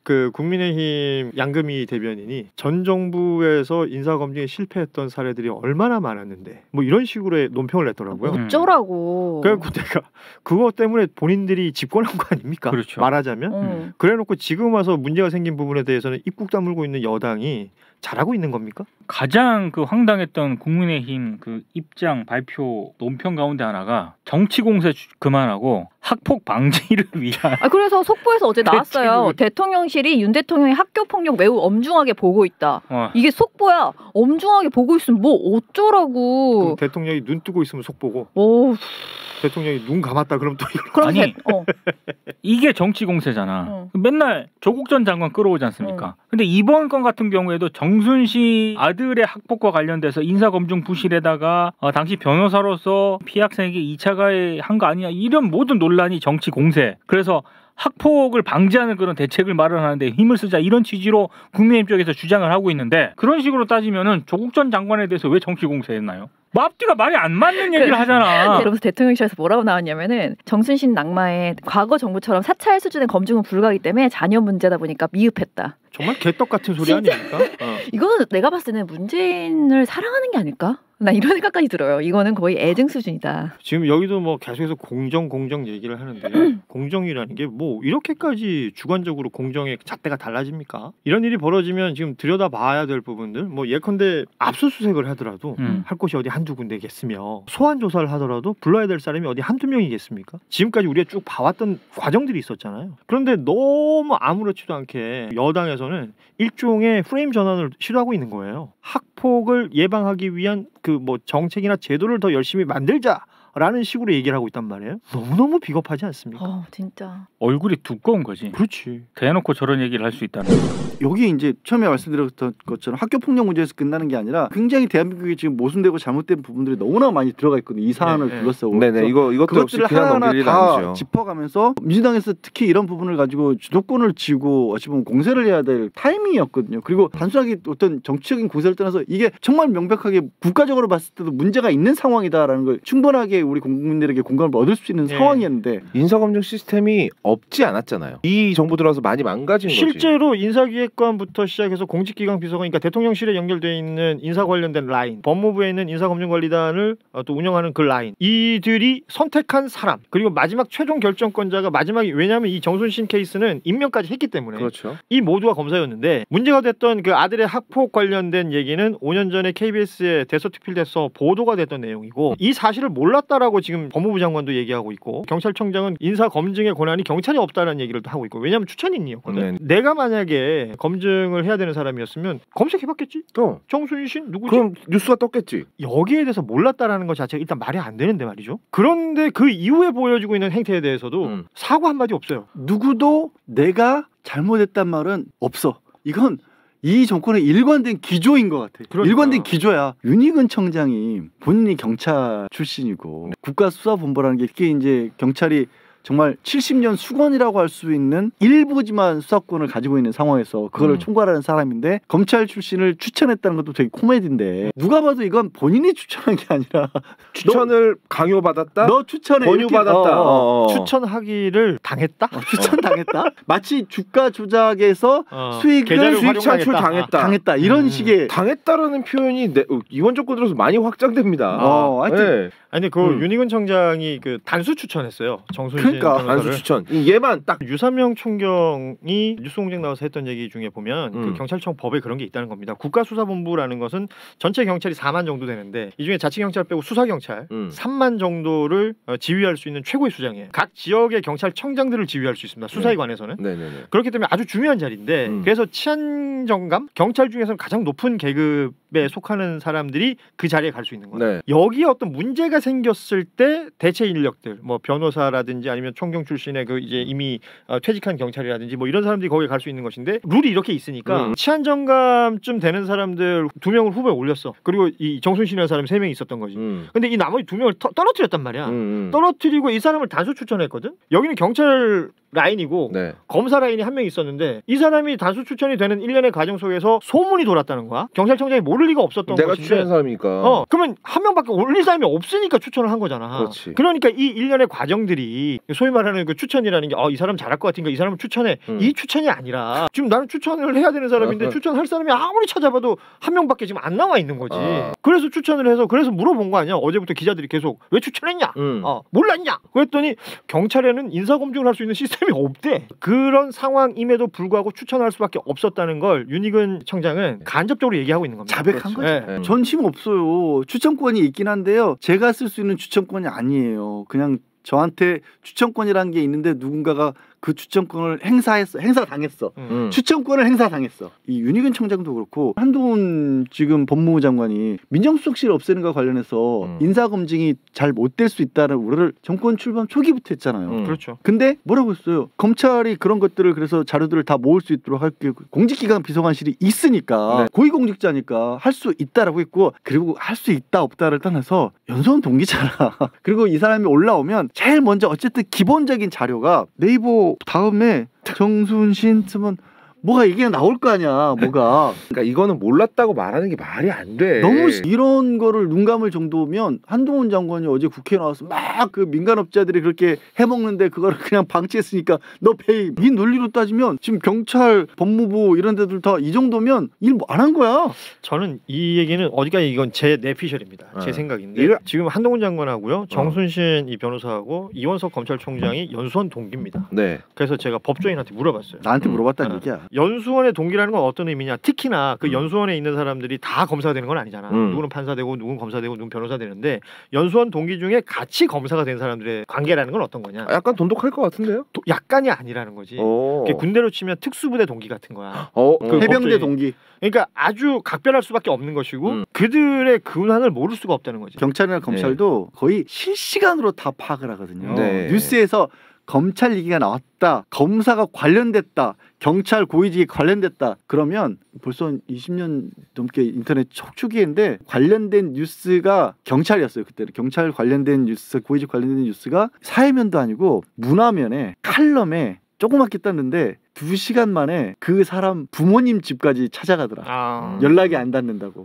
그 국민의힘 양금희 대변인이 전 정부에서 인사검증에 실패했던 사례들이 얼마나 많았는데 뭐 이런 식으로 논평을 냈더라고요. 어쩌라고. 그래갖고 내가 그것 때문에 본인들이 집권한 거 아닙니까? 그렇죠. 말하자면 그래놓고 지금 와서 문제가 생긴 부분에 대해서는 입국 다물고 있는 여당이 잘하고 있는 겁니까? 가장 그 황당했던 국민의힘 그 입장 발표 논평 가운데 하나가 정치 공세 그만하고 학폭 방지를 위한. 그래서 속보에서 어제 나왔어요. 대통령실이 윤 대통령의 학교 폭력 매우 엄중하게 보고 있다. 이게 속보야. 엄중하게 보고 있으면 뭐 어쩌라고. 대통령이 눈 뜨고 있으면 속보고. 오. 대통령이 눈 감았다 그럼 또 아니 이게 정치 공세잖아. 맨날 조국 전 장관 끌어오지 않습니까? 근데 이번 건 같은 경우에도 정순신 아들의 학폭과 관련돼서 인사검증 부실에다가 당시 변호사로서 피해 학생에게 2차 가해 한 거 아니냐 이런 모든 논란이 정치 공세. 그래서 학폭을 방지하는 그런 대책을 마련하는데 힘을 쓰자 이런 취지로 국민의힘 쪽에서 주장을 하고 있는데 그런 식으로 따지면은 조국 전 장관에 대해서 왜 정치 공세했나요? 앞뒤가 말이 안 맞는 얘기를 하잖아. 그러면서 대통령실에서 뭐라고 나왔냐면은 정순신 낙마에 과거 정부처럼 사찰 수준의 검증은 불가하기 때문에 자녀 문제다 보니까 미흡했다. 정말 개떡 같은 소리 아닙니까? 이거는 내가 봤을 때는 문재인을 사랑하는 게 아닐까? 나 이런 생각까지 들어요. 이거는 거의 애증 수준이다. 지금 여기도 뭐 계속해서 공정 얘기를 하는데요. 공정이라는 게 뭐 이렇게까지 주관적으로 공정의 잣대가 달라집니까? 이런 일이 벌어지면 지금 들여다봐야 될 부분들 뭐 예컨대 압수수색을 하더라도 할 곳이 어디 한두 군데겠으며 소환 조사를 하더라도 불러야 될 사람이 어디 한두 명이겠습니까? 지금까지 우리가 쭉 봐왔던 과정들이 있었잖아요. 그런데 너무 아무렇지도 않게 여당에서는 일종의 프레임 전환을 시도하고 있는 거예요. 학폭을 예방하기 위한 그 뭐 정책이나 제도를 더 열심히 만들자라는 식으로 얘기를 하고 있단 말이에요. 너무너무 비겁하지 않습니까? 진짜. 얼굴이 두꺼운 거지. 그렇지. 대놓고 저런 얘기를 할 수 있다는. 여기 이제 처음에 말씀드렸던 것처럼 학교 폭력 문제에서 끝나는 게 아니라 굉장히 대한민국이 지금 모순되고 잘못된 부분들이 너무나 많이 들어가 있거든요. 이 사안을 둘러싸고. 네네. 이것도 역시 그것들을 그냥 하나하나 넘길 일 다 아니죠. 짚어가면서 민주당에서 특히 이런 부분을 가지고 주도권을 쥐고 어찌 보면 공세를 해야 될 타이밍이었거든요. 그리고 단순하게 어떤 정치적인 공세를 떠나서 이게 정말 명백하게 국가적으로 봤을 때도 문제가 있는 상황이다라는 걸 충분하게 우리 국민들에게 공감을 얻을 수 있는 상황이었는데 인사검증 시스템이 없지 않았잖아요. 이 정부 들어서 많이 망가진 거지. 실제로 인사기획관부터 시작해서 공직기강 비서관, 그러니까 대통령실에 연결되어 있는 인사 관련된 라인, 법무부에 있는 인사검증관리단을 또 운영하는 그 라인, 이들이 선택한 사람, 그리고 마지막 최종 결정권자가 마지막에, 왜냐하면 이 정순신 케이스는 임명까지 했기 때문에 그렇죠. 이 모두가 검사였는데 문제가 됐던 그 아들의 학폭 관련된 얘기는 5년 전에 KBS의 대서특필돼서 보도가 됐던 내용이고, 이 사실을 몰랐다라고 지금 법무부 장관도 얘기하고 있고, 경찰청장은 인사 검증의 권한이 경찰이 없다는 얘기를 하고 있고, 왜냐하면 추천인이었거든. 내가 만약에 검증을 해야 되는 사람이었으면 검색해봤겠지. 또 정순신 누구지? 그럼 뉴스가 떴겠지. 여기에 대해서 몰랐다라는 것 자체가 일단 말이 안 되는데 말이죠. 그런데 그 이후에 보여지고 있는 행태에 대해서도 사과 한마디 없어요. 누구도 내가 잘못했단 말은 없어. 이건 이 정권의 일관된 기조인 것 같아. 그러니까. 일관된 기조야. 윤희근 청장이 본인이 경찰 출신이고 국가수사본부라는 게 특히 이제 경찰이 정말 70년 수건이라고 할 수 있는 일부지만 수사권을 가지고 있는 상황에서 그거를 총괄하는 사람인데 검찰 출신을 추천했다는 것도 되게 코미디인데, 누가 봐도 이건 본인이 추천한 게 아니라 추천을 강요받았다? 너 추천해. 권유받았다. 추천하기를 당했다? 추천당했다? 마치 주가 조작에서 수익을 계좌를 수익 창출 당했다. 이런 식의 당했다라는 표현이 이번 정권 들어서 많이 확장됩니다. 하여튼 아니 그 윤희근 청장이 그 단수 추천했어요. 정순신 그러니까 단수 추천. 얘만 딱 유삼영 총경이 뉴스공장 나와서 했던 얘기 중에 보면 그 경찰청 법에 그런 게 있다는 겁니다. 국가수사본부라는 것은 전체 경찰이 4만 정도 되는데 이 중에 자치경찰 빼고 수사경찰 3만 정도를 지휘할 수 있는 최고의 수장이에요. 각 지역의 경찰청장들을 지휘할 수 있습니다. 수사에 관해서는. 네네네. 그렇기 때문에 아주 중요한 자리인데 그래서 치안정감 경찰 중에서는 가장 높은 계급에 속하는 사람들이 그 자리에 갈 수 있는 거예요. 네. 여기에 어떤 문제가 생겼을 때 대체 인력들, 뭐 변호사라든지 아니면 총경 출신의 그 이제 이미 퇴직한 경찰이라든지 뭐 이런 사람들이 거기에 갈 수 있는 것인데, 룰이 이렇게 있으니까 치안정감쯤 되는 사람들 2명을 후보에 올렸어. 그리고 이 정순신이라는 사람이 3명이 있었던 거지. 근데 이 나머지 2명을 떨어뜨렸단 말이야. 떨어뜨리고 이 사람을 단수 추천했거든. 여기는 경찰 라인이고 검사 라인이 한 명 있었는데 이 사람이 단수 추천이 되는 일련의 과정 속에서 소문이 돌았다는 거야. 경찰청장이 모를 리가 없었던 내가 것인데 추천한 사람이니까. 그러면 한 명밖에 올릴 사람이 없으니까 추천을 한 거잖아. 그렇지. 그러니까 이 일련의 과정들이 소위 말하는 그 추천이라는 게 이 사람 잘할 것 같으니까 이 사람을 추천해. 이 추천이 아니라 지금 나는 추천을 해야 되는 사람인데 추천할 사람이 아무리 찾아봐도 한 명밖에 지금 안 나와 있는 거지. 그래서 추천을 해서 그래서 물어본 거 아니야. 어제부터 기자들이 계속 왜 추천했냐? 몰랐냐? 그랬더니 경찰에는 인사검증을 할 수 있는 시스템이 없대. 그런 상황임에도 불구하고 추천할 수밖에 없었다는 걸 윤희근 청장은 간접적으로 얘기하고 있는 겁니다. 자백한 거죠. 네. 전심 없어요. 추천권이 있긴 한데요. 제가 쓸 수 있는 추천권이 아니에요. 그냥 저한테 추천권이라는 게 있는데 누군가가 그 추천권을 행사당했어. 추천권을 행사당했어. 이 윤희근 청장도 그렇고 한동훈 지금 법무부 장관이 민정수석실 없애는 것과 관련해서 인사검증이 잘 못 될 수 있다는 우려를 정권 출범 초기부터 했잖아요. 그렇죠. 근데 뭐라고 했어요? 검찰이 그런 것들을 그래서 자료들을 다 모을 수 있도록 할게, 공직기강 비서관실이 있으니까 고위공직자니까 할 수 있다라고 했고, 그리고 할 수 있다 없다를 떠나서 연수원 동기잖아. 그리고 이 사람이 올라오면 제일 먼저 어쨌든 기본적인 자료가 네이버 다음에 정순신 쓰면 뭐가 얘기가 나올 거 아니야. 뭐가. 그러니까 이거는 몰랐다고 말하는 게 말이 안 돼. 너무 이런 거를 눈 감을 정도면 한동훈 장관이 어제 국회에 나와서 막 그 민간업자들이 그렇게 해먹는데 그거를 그냥 방치했으니까 너 페이. 이 논리로 따지면 지금 경찰, 법무부 이런 데들 다 이 정도면 일 안 한 거야. 저는 이 얘기는 어디까지 이건 제 내피셜입니다. 제 생각인데 지금 한동훈 장관하고요, 정순신 이 변호사하고 이원석 검찰총장이 연수원 동기입니다. 네. 그래서 제가 법조인한테 물어봤어요. 나한테 물어봤다는 얘기야. 연수원의 동기라는 건 어떤 의미냐? 특히나 그 연수원에 있는 사람들이 다 검사가 되는 건 아니잖아. 누구는 판사 되고 누구는 검사 되고 누구는 변호사 되는데 연수원 동기 중에 같이 검사가 된 사람들의 관계라는 건 어떤 거냐? 약간 돈독할 것 같은데요? 약간이 아니라는 거지. 군대로 치면 특수부대 동기 같은 거야. 그 해병대 동기. 그러니까 아주 각별할 수밖에 없는 것이고 그들의 근황을 모를 수가 없다는 거지. 경찰이나 검찰도 거의 실시간으로 다 파악을 하거든요. 네. 뉴스에서 검찰 얘기가 나왔다, 검사가 관련됐다, 경찰 고위직이 관련됐다 그러면 벌써 20년 넘게 인터넷 촉축기인데 관련된 뉴스가 경찰이었어요. 그때는 경찰 관련된 뉴스, 고위직 관련된 뉴스가 사회면도 아니고 문화면에 칼럼에 조그맣게 떴는데 2시간 만에 그 사람 부모님 집까지 찾아가더라. 연락이 안 닿는다고.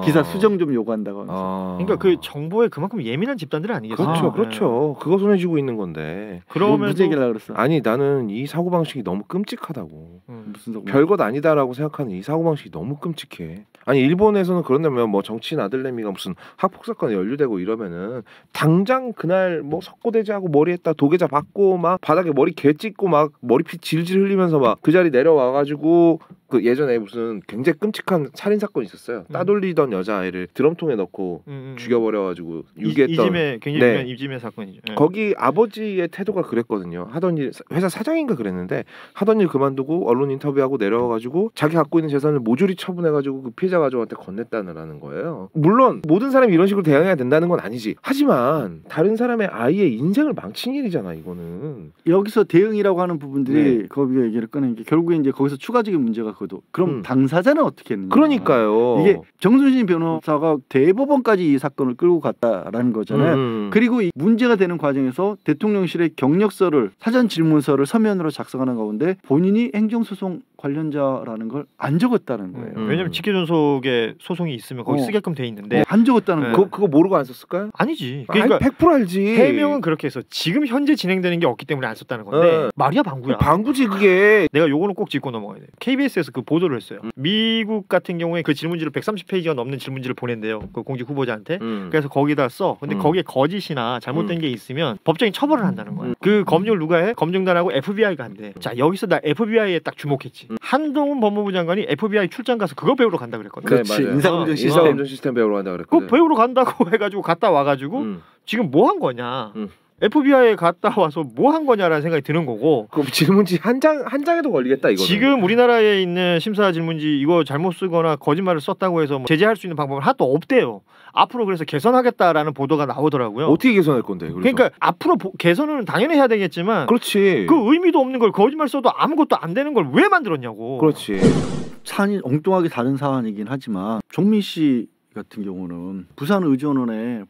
기사 수정 좀 요구한다고 하면서. 그러니까 그 정보에 그만큼 예민한 집단들은 아니겠어요. 그렇죠. 그거 손에 쥐고 있는 건데. 그러면 무슨 얘기를 하려고 그랬어? 아니 나는 이 사고방식이 너무 끔찍하다고. 무슨 별것 아니다라고 생각하는 이 사고방식이 너무 끔찍해. 아니 일본에서는 그런다면 뭐 정치인 아들내미가 무슨 학폭 사건에 연루되고 이러면은 당장 그날 뭐 석고대죄하고 머리에다 도계자 받고 막 바닥에 머리 개 찍고 막 머리피 질질 흘리면서 막 그 자리 내려와가지고 그 예전에 무슨 굉장히 끔찍한 살인 사건이 있었어요. 따돌리던 여자아이를 드럼통에 넣고 죽여버려가지고 유기했던. 이지메 굉장히 유명한 이지메 사건이죠. 거기 아버지의 태도가 그랬거든요. 하던 일 회사 사장인가 그랬는데 하던 일 그만두고 언론 인터뷰하고 내려와가지고 자기 갖고 있는 재산을 모조리 처분해가지고 그 피해자 가족한테 건넸다는 거예요. 물론 모든 사람이 이런 식으로 대응해야 된다는 건 아니지. 하지만 다른 사람의 아이의 인생을 망친 일이잖아 이거는. 여기서 대응이라고 하는 부분들이 거기가 얘기를 꺼낸 게 결국에 이제 거기서 추가적인 문제가 그럼 당사자는 어떻게 했느냐. 그러니까요. 이게 정순신 변호사가 대법원까지 이 사건을 끌고 갔다라는 거잖아요. 그리고 이 문제가 되는 과정에서 대통령실의 경력서를 사전 질문서를 서면으로 작성하는 가운데 본인이 행정소송 관련자라는 걸 안 적었다는 거예요. 왜냐면 직계존속에 소송이 있으면 거기 쓰게끔 돼 있는데 안 적었다는 거예요. 그거 모르고 안 썼을까요? 아니지. 그러니까 100% 알지. 해명은 그렇게 해서 지금 현재 진행되는 게 없기 때문에 안 썼다는 건데 말이야 방구야. 방구지 그게. 내가 요거는 꼭 짚고 넘어가야 돼. KBS에서 그 보도를 했어요. 미국 같은 경우에 그 질문지를 130페이지가 넘는 질문지를 보낸대요. 그 공직 후보자한테. 그래서 거기다 써. 근데 거기에 거짓이나 잘못된 게 있으면 법적인 처벌을 한다는 거야. 그 검증을 누가 해? 검증단하고 FBI가 한대. 자 여기서 나 FBI에 딱 주목했지. 한동훈 법무부 장관이 FBI 출장 가서 그거 배우러 간다 그랬거든. 그렇지. 네, 인사검증 시스템 배우러 간다 그랬거든. 그 배우러 간다고 해가지고 갔다 와가지고 지금 뭐 한 거냐. FBI에 갔다 와서 뭐 한 거냐라는 생각이 드는 거고. 그 질문지 한 장에도 걸리겠다 이거. 지금 우리나라에 있는 심사 질문지 이거 잘못 쓰거나 거짓말을 썼다고 해서 뭐 제재할 수 있는 방법은 하나도 없대요. 앞으로 그래서 개선하겠다라는 보도가 나오더라고요. 어떻게 개선할 건데? 그래서? 그러니까 앞으로 개선은 당연히 해야 되겠지만. 그렇지. 그 의미도 없는 걸 거짓말 써도 아무것도 안 되는 걸 왜 만들었냐고. 그렇지. 사안이 엉뚱하게 다른 사안이긴 하지만 종민 씨 같은 경우는 부산 의전원에서도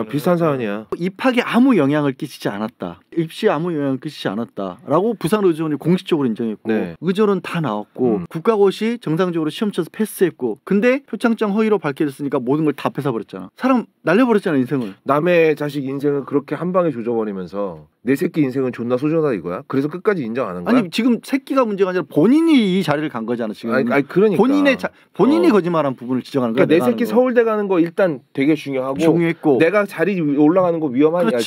비슷한 사안이야. 입학에 아무 영향을 끼치지 않았다. 입시에 아무 영향을 끼치지 않았다라고 부산 의전원이 공식적으로 인정했고 의전원 다 나왔고 국가고시 정상적으로 시험 쳐서 패스했고 근데 표창장 허위로 밝혀졌으니까 모든 걸 다 뺏어버렸잖아. 사람 날려버렸잖아 인생을. 남의 자식 인생을 그렇게 한 방에 조져버리면서 내 새끼 인생은 존나 소중하다 이거야? 그래서 끝까지 인정 안 한 거야? 아니 지금 새끼가 문제가 아니라 본인이 이 자리를 간 거잖아 지금. 아니 그러니까 본인이 거짓말한 부분을 지적하는 거야. 그러니까 내 새끼 서울대 가는 거 일단 되게 중요하고 내가 자리 올라가는 거 위험하니까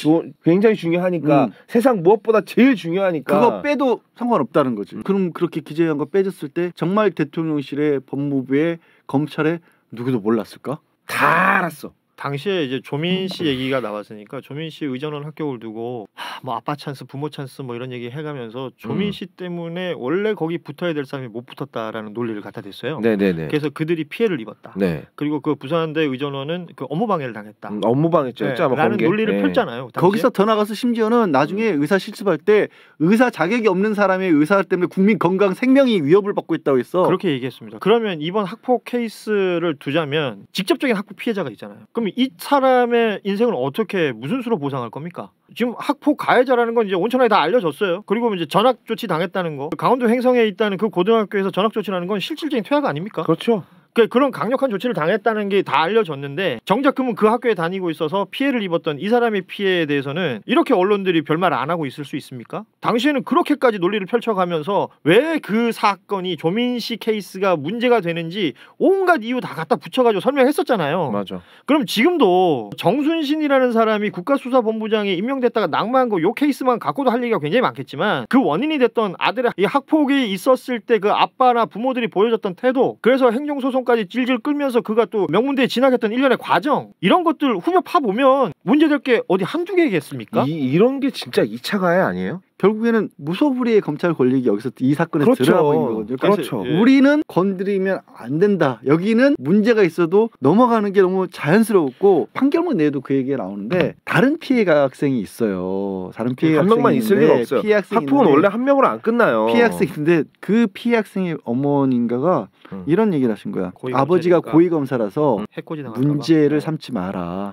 굉장히 중요하니까 세상 무엇보다 제일 중요하니까 그거 빼도 상관없다는 거지. 그럼 그렇게 기재한 거 빼줬을 때 정말 대통령실에 법무부에 검찰에 누구도 몰랐을까? 다 알았어. 당시에 이제 조민 씨 얘기가 나왔으니까 조민 씨 의전원 합격을 두고 뭐 아빠 찬스, 부모 찬스 뭐 이런 얘기 해가면서 조민 씨 때문에 원래 거기 붙어야 될 사람이 못 붙었다라는 논리를 갖다 댔어요. 네네네. 그래서 그들이 피해를 입었다. 네. 그리고 그 부산대 의전원은 그 업무방해를 당했다. 업무방해죠. 네, 라는 논리를 펼잖아요. 당시에. 거기서 더 나가서 심지어는 나중에 의사 실습할 때 의사 자격이 없는 사람의 의사 때문에 국민 건강 생명이 위협을 받고 있다고 했어. 그렇게 얘기했습니다. 그러면 이번 학폭 케이스를 두자면 직접적인 학폭 피해자가 있잖아요. 그럼 이 사람의 인생을 어떻게 무슨 수로 보상할 겁니까? 지금 학폭 가해자라는 건 이제 온천하게 다 알려졌어요. 그리고 이제 전학 조치 당했다는 거. 강원도 횡성에 있다는 그 고등학교에서 전학 조치라는 건 실질적인 퇴학 아닙니까? 그렇죠. 그런 강력한 조치를 당했다는 게 다 알려졌는데 정작 그러면 그 학교에 다니고 있어서 피해를 입었던 이 사람의 피해에 대해서는 이렇게 언론들이 별말 안 하고 있을 수 있습니까? 당시에는 그렇게까지 논리를 펼쳐가면서 왜 그 사건이 조민 씨 케이스가 문제가 되는지 온갖 이유 다 갖다 붙여가지고 설명했었잖아요. 맞아. 그럼 지금도 정순신이라는 사람이 국가수사본부장에 임명됐다가 낙마한 거 요 케이스만 갖고도 할 얘기가 굉장히 많겠지만 그 원인이 됐던 아들의 이 학폭이 있었을 때 그 아빠나 부모들이 보여줬던 태도, 그래서 행정소송까지 질질 끌면서 그가 또 명문대에 진학했던 일련의 과정, 이런 것들 후벼 파보면 문제될 게 어디 한두 개겠습니까? 이런 게 진짜 2차 가해 아니에요? 결국에는 무소불위의 검찰 권력이 여기서 이 사건에 그렇죠. 드러나고 있는 거거든요. 그렇죠. 예. 우리는 건드리면 안 된다. 여기는 문제가 있어도 넘어가는 게 너무 자연스럽고 판결문 내에도 그 얘기가 나오는데 다른 피해가 학생이 있어요. 다른 피해 한 명만 있을 리가 없어요. 피해 학생이 학폭은 원래 한 명으로 안 끝나요. 피해 학생인데 그 피해 학생의 어머니인가가 이런 얘기를 하신 거야. 아버지가 고위검사라서 해코지 당할까 문제를 삼지 마라.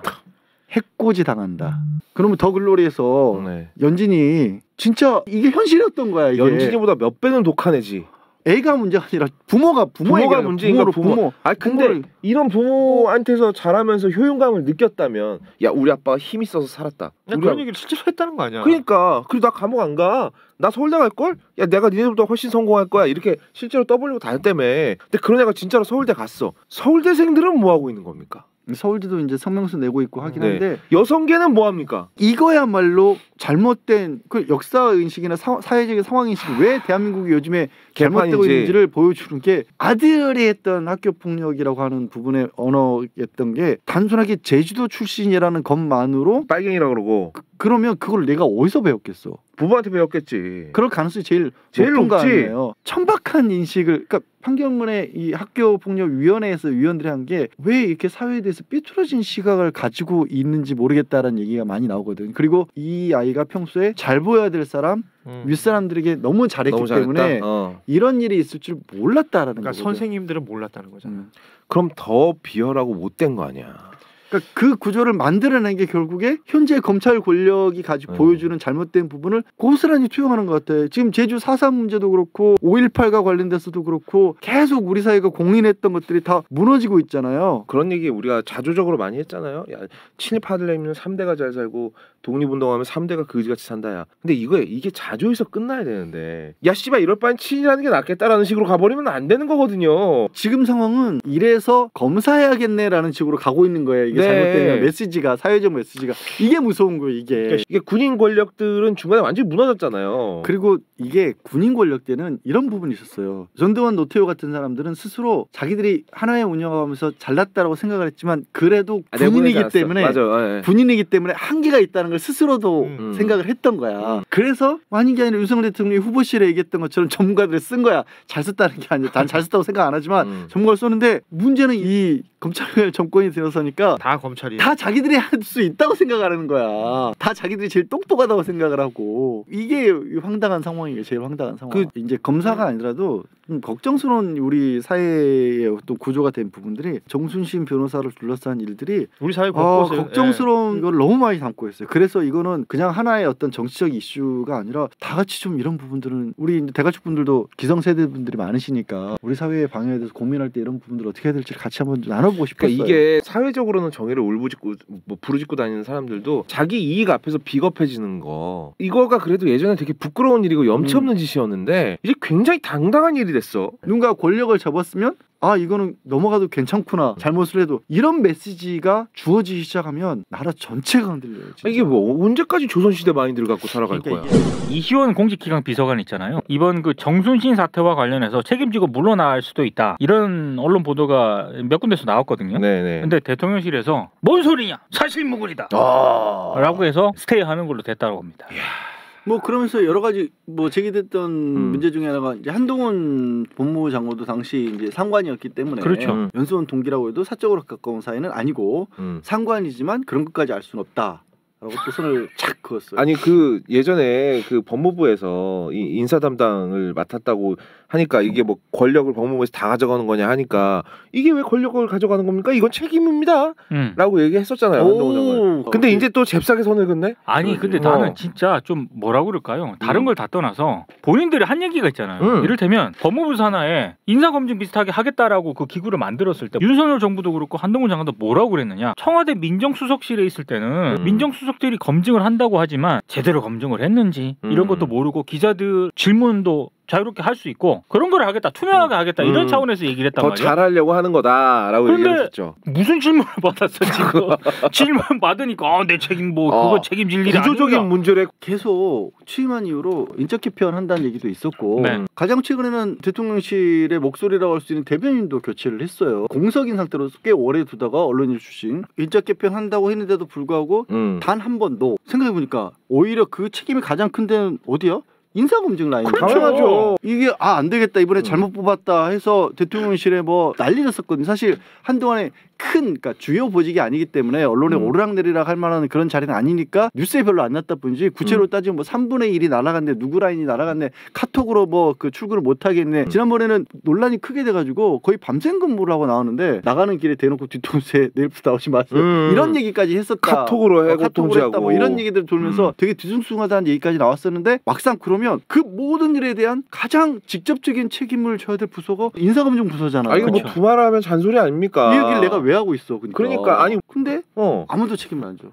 해코지 당한다. 그러면 더 글로리에서 연진이 진짜 이게 현실이었던 거야. 이게. 연진이보다 몇 배는 독한 애지. 애가 문제가 아니라 부모가 문제인가 부모. 아 근데 이런 부모한테서 자라면서 효용감을 느꼈다면 야 우리 아빠가 힘 있어서 살았다. 그런 얘기를 실제로 했다는 거 아니야? 그러니까 그리고 나 감옥 안 가. 나 서울대 갈 걸? 야 내가 니네보다 훨씬 성공할 거야. 이렇게 실제로 떠벌리고 다녔다며. 근데 그런 애가 진짜로 서울대 갔어. 서울대생들은 뭐 하고 있는 겁니까? 서울대도 이제 성명서 내고 있고 하긴 한데 여성계는 뭐 합니까? 이거야말로 잘못된 그 역사 인식이나 사회적인 상황 인식이 왜 대한민국이 요즘에 잘못되고 있는지를 보여주는 게 아들이 했던 학교 폭력이라고 하는 부분의 언어였던 게 단순하게 제주도 출신이라는 것만으로 빨갱이라고 그러고 그러면 그걸 내가 어디서 배웠겠어? 부모한테 배웠겠지. 그럴 가능성이 제일 높은 거 아니에요. 천박한 인식을 그러니까 판결문에 이 학교폭력위원회에서 위원들이 한 게 왜 이렇게 사회에 대해서 삐뚤어진 시각을 가지고 있는지 모르겠다라는 얘기가 많이 나오거든. 그리고 이 아이가 평소에 잘 보여야 될 사람 윗사람들에게 너무 잘했기 때문에 이런 일이 있을 줄 몰랐다라는 그러니까 거거든. 선생님들은 몰랐다는 거잖아. 그럼 더 비열하고 못된 거 아니야. 그러니까 그 구조를 만들어낸 게 결국에 현재 검찰 권력이 가지고 보여주는 잘못된 부분을 고스란히 투영하는 것 같아요. 지금 제주 4.3 문제도 그렇고 5.18과 관련돼서도 그렇고 계속 우리 사회가 공인했던 것들이 다 무너지고 있잖아요. 그런 얘기 우리가 자조적으로 많이 했잖아요. 야, 친일파들이면 3대가 잘 살고 독립운동하면 3대가 그지같이 산다야. 근데 이게 자조에서 끝나야 되는데 야 씨발 이럴 바엔 친일하는 게 낫겠다라는 식으로 가버리면 안 되는 거거든요. 지금 상황은 이래서 검사해야겠네라는 식으로 가고 있는 거예요. 이게 잘못된 메시지가, 사회적 메시지가 이게 무서운 거예요. 이게 군인 권력들은 중간에 완전히 무너졌잖아요. 그리고 이게 군인 권력 때는 이런 부분이 있었어요. 전두환 노태우 같은 사람들은 스스로 자기들이 하나의 운영하면서 잘났다라고 생각을 했지만 그래도 군인이기 때문에 군인이기 때문에 한계가 있다는 걸 스스로도 생각을 했던 거야. 그래서 아닌 게 아니라 윤석열 대통령이 후보실에 얘기했던 것처럼 전문가들을 쓴 거야. 잘 썼다는 게 아니라 난 잘 썼다고 생각 안 하지만 전문가를 썼는데 문제는 이 검찰 정권이 들어서니까 다 검찰이 다 자기들이 할 수 있다고 생각하는 거야. 다 자기들이 제일 똑똑하다고 생각을 하고 이게 황당한 상황이에요. 제일 황당한 상황. 이제 검사가 아니라도 좀 걱정스러운 우리 사회의 어떤 구조가 된 부분들이 정순신 변호사를 둘러싼 일들이 우리 사회 곳곳에 걱정스러운 걸 너무 많이 담고 있어요. 그래서 이거는 그냥 하나의 어떤 정치적 이슈가 아니라 다 같이 좀 이런 부분들은 우리 대가족 분들도 기성세대 분들이 많으시니까 우리 사회의 방향에 대해서 고민할 때 이런 부분들 어떻게 해야 될지 같이 한번 나눠보고 싶었어요. 그러니까 이게 사회적으로는 정의를 울부짖고 뭐 부르짖고 다니는 사람들도 자기 이익 앞에서 비겁해지는 거 이거가 그래도 예전에 되게 부끄러운 일이고 염치 없는 짓이었는데 이제 굉장히 당당한 일이 됐어. 누군가 권력을 잡았으면 아 이거는 넘어가도 괜찮구나 잘못을 해도 이런 메시지가 주어지기 시작하면 나라 전체가 흔들려요. 진짜. 이게 뭐 언제까지 조선시대 마인드를 갖고 살아갈 그러니까 거야. 이희원 공직기강 비서관 있잖아요. 이번 그 정순신 사태와 관련해서 책임지고 물러날 수도 있다. 이런 언론 보도가 몇 군데서 나왔거든요. 네네. 근데 대통령실에서 뭔 소리냐? 사실무근이다. 라고 해서 스테이하는 걸로 됐다고 합니다. 뭐 그러면서 여러 가지 뭐 제기됐던 문제 중에 하나가 이제 한동훈 법무부 장관도 당시 이제 상관이었기 때문에 그렇죠. 연수원 동기라고 해도 사적으로 가까운 사이는 아니고 상관이지만 그런 것까지 알 수는 없다. 라고 또 손을 착 그었어요. 아니 그 예전에 그 법무부에서 이 인사 담당을 맡았다고 하니까 이게 뭐 권력을 법무부에서 다 가져가는 거냐 하니까 이게 왜 권력을 가져가는 겁니까? 이건 책임입니다. 라고 얘기했었잖아요. 한동훈 장관. 근데 이제 또 잽싸게 손을 긋네? 아니 근데 나는 진짜 좀 뭐라고 그럴까요? 다른 걸 다 떠나서 본인들이 한 얘기가 있잖아요. 이를테면 법무부 산하에 인사검증 비슷하게 하겠다라고 그 기구를 만들었을 때 윤석열 정부도 그렇고 한동훈 장관도 뭐라고 그랬느냐. 청와대 민정수석실에 있을 때는 민정수석들이 검증을 한다고 하지만 제대로 검증을 했는지 이런 것도 모르고 기자들 질문도 자유롭게 할 수 있고 그런 걸 하겠다. 투명하게 하겠다. 이런 차원에서 얘기를 했단 말이에요. 더 잘하려고 하는 거다라고 얘기했었죠. 무슨 질문을 받았어 지금. 질문 받으니까 내 책임 뭐 그거 책임질 일이 구조적인 아닌가. 문제를 계속 취임한 이후로 인적 개편 한다는 얘기도 있었고 가장 최근에는 대통령실의 목소리라고 할 수 있는 대변인도 교체를 했어요. 공석인 상태로 꽤 오래 두다가 언론인 출신 인적 개편 한다고 했는데도 불구하고 단 한 번도 생각해보니까 오히려 그 책임이 가장 큰 데는 어디야? 인사검증 라인. 당연하죠. 이게 안 되겠다 이번에 잘못 뽑았다 해서 대통령실에 뭐 난리 났었거든요. 사실 한동안에 그러니까 주요 보직이 아니기 때문에 언론에 오르락내리락 할 만한 그런 자리는 아니니까 뉴스에 별로 안 났다 뿐이지 구체로 따지면 뭐 3분의 1이 날아갔네 누구 라인이 날아갔네 카톡으로 뭐 그 출근을 못 하겠네. 지난번에는 논란이 크게 돼가지고 거의 밤샘 근무를 하고 나오는데 나가는 길에 대놓고 뒤통수에 내일부터 나오지 마세요. 이런 얘기까지 했었다. 카톡으로 해 카톡으로 뭐 이런 얘기들 돌면서 되게 뒤숭숭하다는 얘기까지 나왔었는데 막상 그러면 그 모든 일에 대한 가장 직접적인 책임을 져야 될 부서가 인사검증 부서잖아요. 이거 뭐 두말하면 잔소리 아닙니까? 이 얘기를 내가 왜 하고 있어? 그러니까 아니 근데 아무도 책임을 안 줘.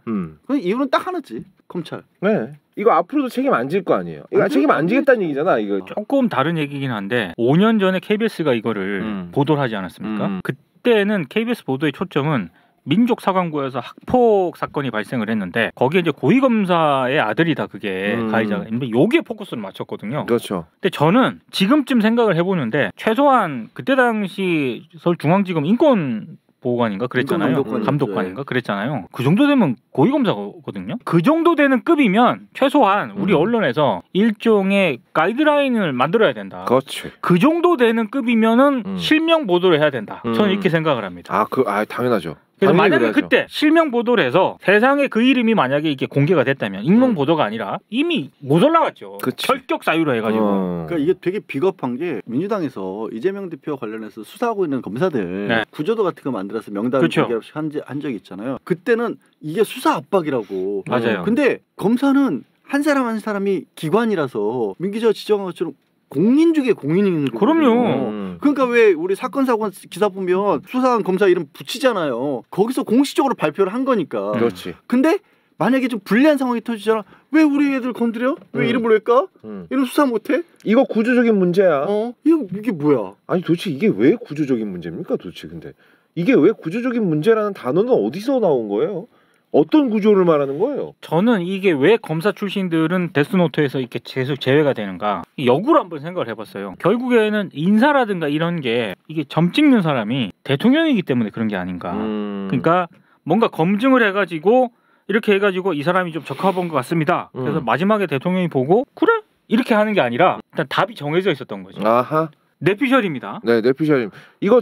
그 이유는 딱 하나지. 검찰. 네. 이거 앞으로도 책임 안 질 거 아니에요. 이거 책임 안 지겠다는 얘기잖아. 이거 조금 다른 얘기긴 한데 5년 전에 KBS가 이거를 보도를 하지 않았습니까? 그때는 KBS 보도의 초점은 민족사관부에서 학폭 사건이 발생을 했는데 거기에 이제 고위검사의 아들이다 그게 가해자가 있는데 여기에 포커스를 맞췄거든요. 그렇죠. 근데 저는 지금쯤 생각을 해보는데 최소한 그때 당시 서울중앙지검 인권보호관인가 그랬잖아요. 감독관인가 그랬잖아요. 그 정도 되면 고위검사거든요. 그 정도 되는 급이면 최소한 우리 언론에서 일종의 가이드라인을 만들어야 된다. 그렇지. 그 정도 되는 급이면은 실명 보도를 해야 된다. 저는 이렇게 생각을 합니다. 당연하죠. 그래서 만약에 그래야죠. 그때 실명 보도를 해서 세상에 그 이름이 만약에 이게 공개가 됐다면 익명 보도가 아니라 이미 못 올라갔죠. 그치. 철격 사유로 해가지고. 그러니까 이게 되게 비겁한 게 민주당에서 이재명 대표와 관련해서 수사하고 있는 검사들 구조도 같은 거 만들어서 명단을 공개합시다 한 적이 있잖아요. 그때는 이게 수사 압박이라고. 맞아요. 근데 검사는 한 사람 한 사람이 기관이라서 민 기자가 지적한 것처럼 공인 중에 공인인 거예요. 그럼요. 그러니까 왜 우리 사건 사고 기사 보면 수사한 검사 이름 붙이잖아요. 거기서 공식적으로 발표를 한 거니까. 그렇지. 근데 만약에 좀 불리한 상황이 터지잖아. 왜 우리 애들 건드려? 왜 이름을 왜 까? 이런 수사 못해? 이거 구조적인 문제야. 이게 뭐야? 아니 도대체 이게 왜 구조적인 문제입니까? 도대체 근데 이게 왜 구조적인 문제라는 단어는 어디서 나온 거예요? 어떤 구조를 말하는 거예요? 저는 이게 왜 검사 출신들은 데스노트에서 이렇게 계속 제외가 되는가 역으로 한번 생각을 해봤어요. 결국에는 인사라든가 이런 게 이게 점 찍는 사람이 대통령이기 때문에 그런 게 아닌가. 그러니까 뭔가 검증을 해가지고 이렇게 해가지고 이 사람이 좀 적합한 것 같습니다. 그래서 마지막에 대통령이 보고 그래? 이렇게 하는 게 아니라 일단 답이 정해져 있었던 거죠. 아하. 뇌피셜입니다. 네, 뇌피셜임. 이거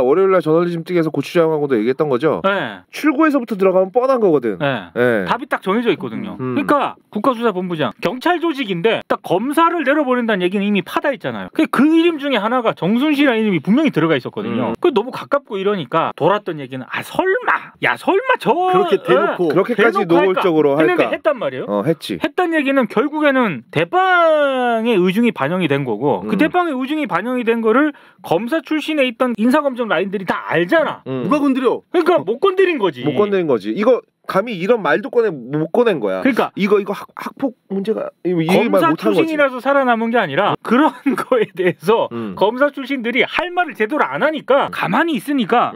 월요일날 저널리즘 틱에서 고추장하고도 얘기했던 거죠. 네. 출구에서부터 들어가면 뻔한 거거든. 네. 네. 답이 딱 정해져 있거든요. 그러니까 국가수사본부장 경찰 조직인데 딱 검사를 내려보낸다는 얘기는 이미 파다 있잖아요. 그 이름 중에 하나가 정순신이라는 이름이 분명히 들어가 있었거든요. 그 너무 가깝고 이러니까 돌았던 얘기는 설마 저 그렇게 대놓고 그렇게까지 노골적으로 했는데 할까? 했단 말이에요. 했지. 했던 얘기는 결국에는 대빵의 의중이 반영이 된 거고 그 대빵의 의중이 반영이 된 거를 검사 출신에 있던 인사검증 라인들이 다 알잖아. 누가 건드려? 그러니까 못 건드린 거지. 못 건드린 거지. 이거 감히 이런 말도 못 꺼낸 거야. 그러니까 이거 학폭 문제가 이 말 검사 못한 출신이라서 거지. 살아남은 게 아니라 그런 거에 대해서 검사 출신들이 할 말을 제대로 안 하니까 가만히 있으니까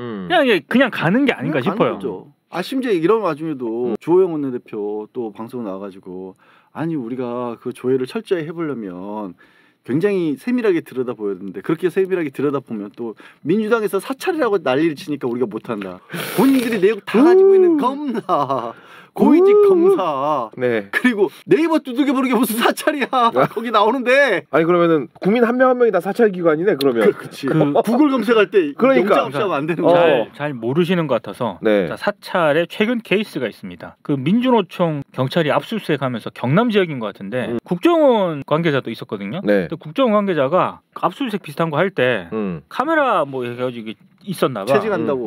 그냥 가는 게 아닌가 싶어요. 심지어 이런 와중에도 주호영 원내대표 또 방송 나와가지고 아니 우리가 그 조회를 철저히 해보려면 굉장히 세밀하게 들여다보여야 되는데 그렇게 세밀하게 들여다보면 또 민주당에서 사찰이라고 난리를 치니까 우리가 못한다. 본인들이 내용 다 가지고 있는 검사 고위직 검사 네. 그리고 네이버 두들겨보는 게 무슨 사찰이야. 거기 나오는데 아니 그러면은 국민 한 명 한 명이 다 사찰 기관이네 그러면. 그렇지. 구글 검색할 때 그러니까 영장 없이 하면 안 되는 거야. 잘 모르시는 것 같아서 네. 자, 사찰의 최근 케이스가 있습니다. 그 민주노총 경찰이 압수수색하면서 경남 지역인 것 같은데 국정원 관계자도 있었거든요. 네. 국정원 관계자가 압수수색 비슷한 거 할 때 카메라 뭐 해가지고 있었나 봐.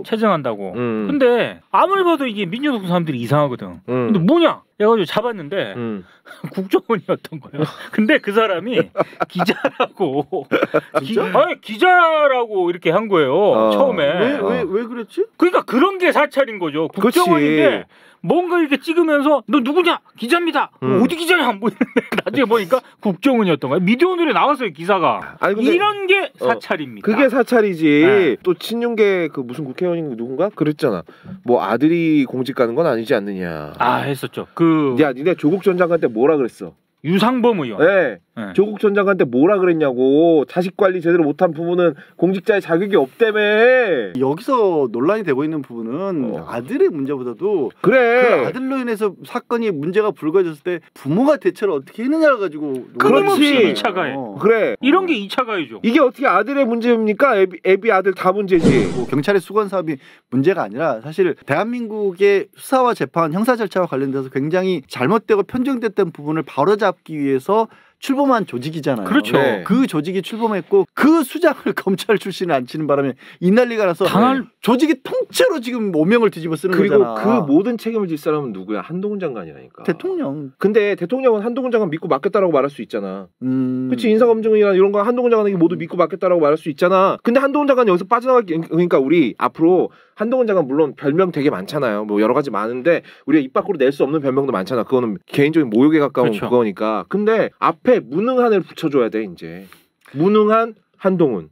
체증한다고. 근데 아무리 봐도 이게 민주노총 사람들이 이상하거든. 근데 뭐냐? 해가지고 잡았는데 국정원이었던 거예요. 근데 그 사람이 기자라고 기자라고 이렇게 한 거예요. 처음에. 왜 그랬지? 그러니까 그런 게 사찰인 거죠. 국정원인데 뭔가 이렇게 찍으면서 너 누구냐? 기자입니다. 어디 기자냐 안 보이는데 나중에 보니까 국정원이었던 거야. 미디어오늘에 나왔어요 기사가. 아니, 이런 게 사찰입니다. 그게 사찰이지. 네. 또 친윤계 그 무슨 국회의원인 누군가 그랬잖아. 뭐 아들이 공직 가는 건 아니지 않느냐. 했었죠. 야 니네 조국 전 장관 때 뭐라 그랬어? 유상범 의원. 네. 조국 전 장관 때 뭐라 그랬냐고. 자식 관리 제대로 못한 부분은 공직자의 자격이 없다며. 여기서 논란이 되고 있는 부분은 아들의 문제보다도 그래. 그 아들로 인해서 사건이 문제가 불거졌을 때 부모가 대처를 어떻게 했느냐를 가지고 끊임없이 2차 가해. 그래. 이런 게 2차 가해죠. 이게 어떻게 아들의 문제입니까? 애비 아들 다 문제지. 뭐 경찰의 수건 사업이 문제가 아니라 사실 대한민국의 수사와 재판 형사 절차와 관련돼서 굉장히 잘못되고 편중됐던 부분을 바로잡기 위해서 출범한 조직이잖아요. 그렇죠. 네. 그 조직이 출범했고 그 수장을 검찰 출신을 안 치는 바람에 이 난리가 나서 조직이 통째로 지금 오명을 뒤집어 쓰는 그리고 거잖아. 그 모든 책임을 질 사람은 누구야? 한동훈 장관이라니까. 대통령. 근데 대통령은 한동훈 장관 믿고 맡겼다라고 말할 수 있잖아. 그렇지. 인사검증이나 이런 거 한동훈 장관에게 모두 믿고 맡겼다라고 말할 수 있잖아. 근데 한동훈 장관이 여기서 빠져나가기 그러니까 우리 앞으로 한동훈 장관 물론 별명 되게 많잖아요. 뭐 여러 가지 많은데 우리가 입 밖으로 낼 수 없는 별명도 많잖아. 그거는 개인적인 모욕에 가까운 그거니까. 근데 앞에 무능한을 붙여줘야 돼 이제. 무능한 한동훈.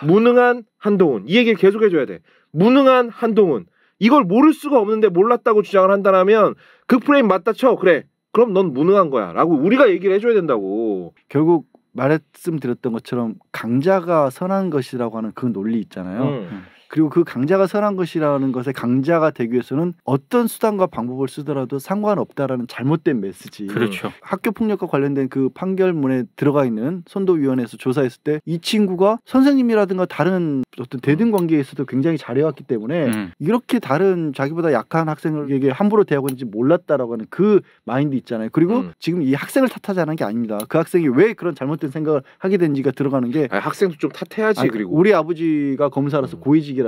무능한 한동훈. 이 얘기를 계속 해줘야 돼. 무능한 한동훈. 이걸 모를 수가 없는데 몰랐다고 주장을 한다면 그 프레임 맞다 쳐. 그래. 그럼 넌 무능한 거야. 라고 우리가 얘기를 해줘야 된다고. 결국 말씀드렸던 것처럼 강자가 선한 것이라고 하는 그 논리 있잖아요. 그리고 그 강자가 선한 것이라는 것에 강자가 되기 위해서는 어떤 수단과 방법을 쓰더라도 상관없다라는 잘못된 메시지. 그렇죠. 학교 폭력과 관련된 그 판결문에 들어가 있는 선도위원회에서 조사했을 때 이 친구가 선생님이라든가 다른 어떤 대등 관계에서도 굉장히 잘해왔기 때문에 이렇게 다른 자기보다 약한 학생에게 함부로 대하고 있는지 몰랐다라고 하는 그 마인드 있잖아요. 그리고 지금 이 학생을 탓하자는 게 아닙니다. 그 학생이 왜 그런 잘못된 생각을 하게 된지가 들어가는 게 학생도 좀 탓해야지. 그리고 우리 아버지가 검사라서 고위직이라서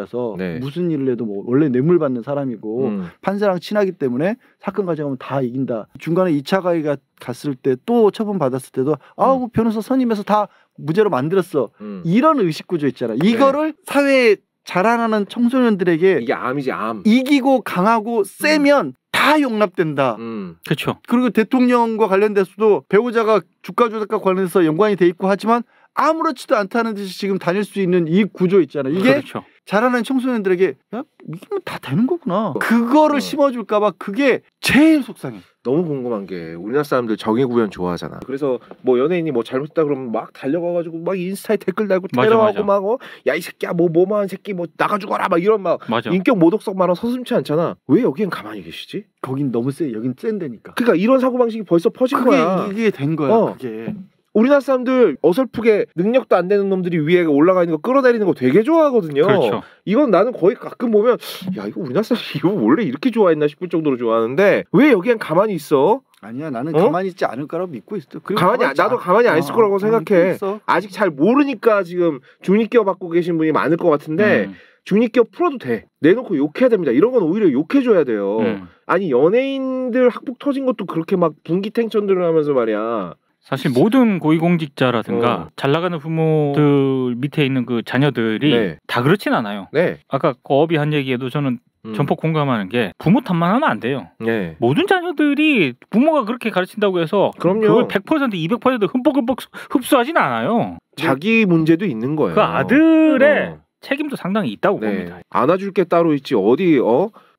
무슨 일을 해도 뭐 원래 뇌물 받는 사람이고 판사랑 친하기 때문에 사건 가져가면 다 이긴다. 중간에 2차 가해가 갔을 때 또 처분 받았을 때도 아우 변호사 선임해서 다 무죄로 만들었어. 이런 의식 구조 있잖아. 이거를 사회에 자라나는 청소년들에게 이게 암이지 암. 이기고 강하고 세면 다 용납된다. 그렇죠. 그리고 대통령과 관련돼서도 배우자가 주가 조작과 관련해서 연관이 돼 있고 하지만 아무렇지도 않다는 듯이 지금 다닐 수 있는 이 구조 있잖아요. 이게 그렇죠. 자라는 청소년들에게 야 이게 다 되는 거구나. 그거를 심어줄까봐 그게 제일 속상해. 너무 궁금한 게 우리나라 사람들 정의구현 좋아하잖아. 그래서 뭐 연예인이 뭐 잘못했다 그러면 막 달려가가지고 막 인스타에 댓글 달고 테러하고 막 야 이 새끼야 뭐 뭐만 새끼 뭐 나가 죽어라 막 이런 막 인격 모독성 말은 서슴지 않잖아. 왜 여기엔 가만히 계시지? 거긴 너무 세. 여긴 센데니까. 그러니까 이런 사고방식이 벌써 퍼진 거야. 이게 된 거야. 그게. 우리나라 사람들 어설프게 능력도 안 되는 놈들이 위에 올라가 있는 거 끌어내리는 거 되게 좋아하거든요. 그렇죠. 이건 나는 거의 가끔 보면 야 이거 우리나라 사람 이거 원래 이렇게 좋아했나 싶을 정도로 좋아하는데 왜 여기엔 가만히 있어? 아니야 나는 가만히 있지 않을 거라고 믿고 있어. 그리고 나도 가만히 안 있을 거라고 생각해. 아직 잘 모르니까 지금 중립기업 받고 계신 분이 많을 것 같은데 중립기업 풀어도 돼. 내놓고 욕해야 됩니다. 이런 건 오히려 욕해줘야 돼요. 아니 연예인들 학폭 터진 것도 그렇게 막 분기탱천들을 하면서 말이야. 사실 모든 고위공직자라든가 잘 나가는 부모들 밑에 있는 그 자녀들이 다 그렇진 않아요. 아까 그 업이 한 얘기에도 저는 전폭 공감하는 게 부모 탓만 하면 안 돼요. 네. 모든 자녀들이 부모가 그렇게 가르친다고 해서 그럼요. 그걸 100% 200% 흠뻑 흡수하진 않아요. 자기 문제도 있는 거예요. 그 아들의 책임도 상당히 있다고 네. 봅니다. 안아줄 게 따로 있지 어디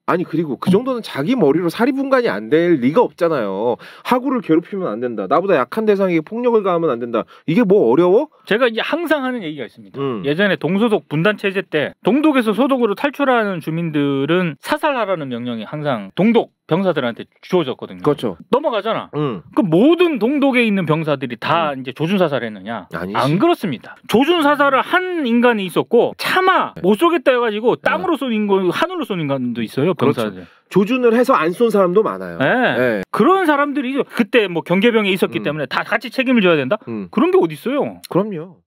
아니 그리고 그 정도는 자기 머리로 사리분간이 안 될 리가 없잖아요. 하구를 괴롭히면 안 된다. 나보다 약한 대상에게 폭력을 가하면 안 된다. 이게 뭐 어려워? 제가 이제 항상 하는 얘기가 있습니다. 예전에 동소독 분단 체제 때 동독에서 소독으로 탈출하는 주민들은 사살하라는 명령이 항상 동독 병사들한테 주어졌거든요. 그렇죠. 넘어가잖아. 그 모든 동독에 있는 병사들이 다 이제 조준 사살했느냐? 아니지. 안 그렇습니다. 조준 사살을 한 인간이 있었고 차마 못 쏘겠다 해가지고 땅으로 쏜 인간, 하늘로 쏜 인간도 있어요. 병사들. 그렇죠. 조준을 해서 안 쏜 사람도 많아요. 네. 네. 그런 사람들이 그때 뭐 경계병에 있었기 때문에 다 같이 책임을 져야 된다? 그런 게 어디 있어요? 그럼요.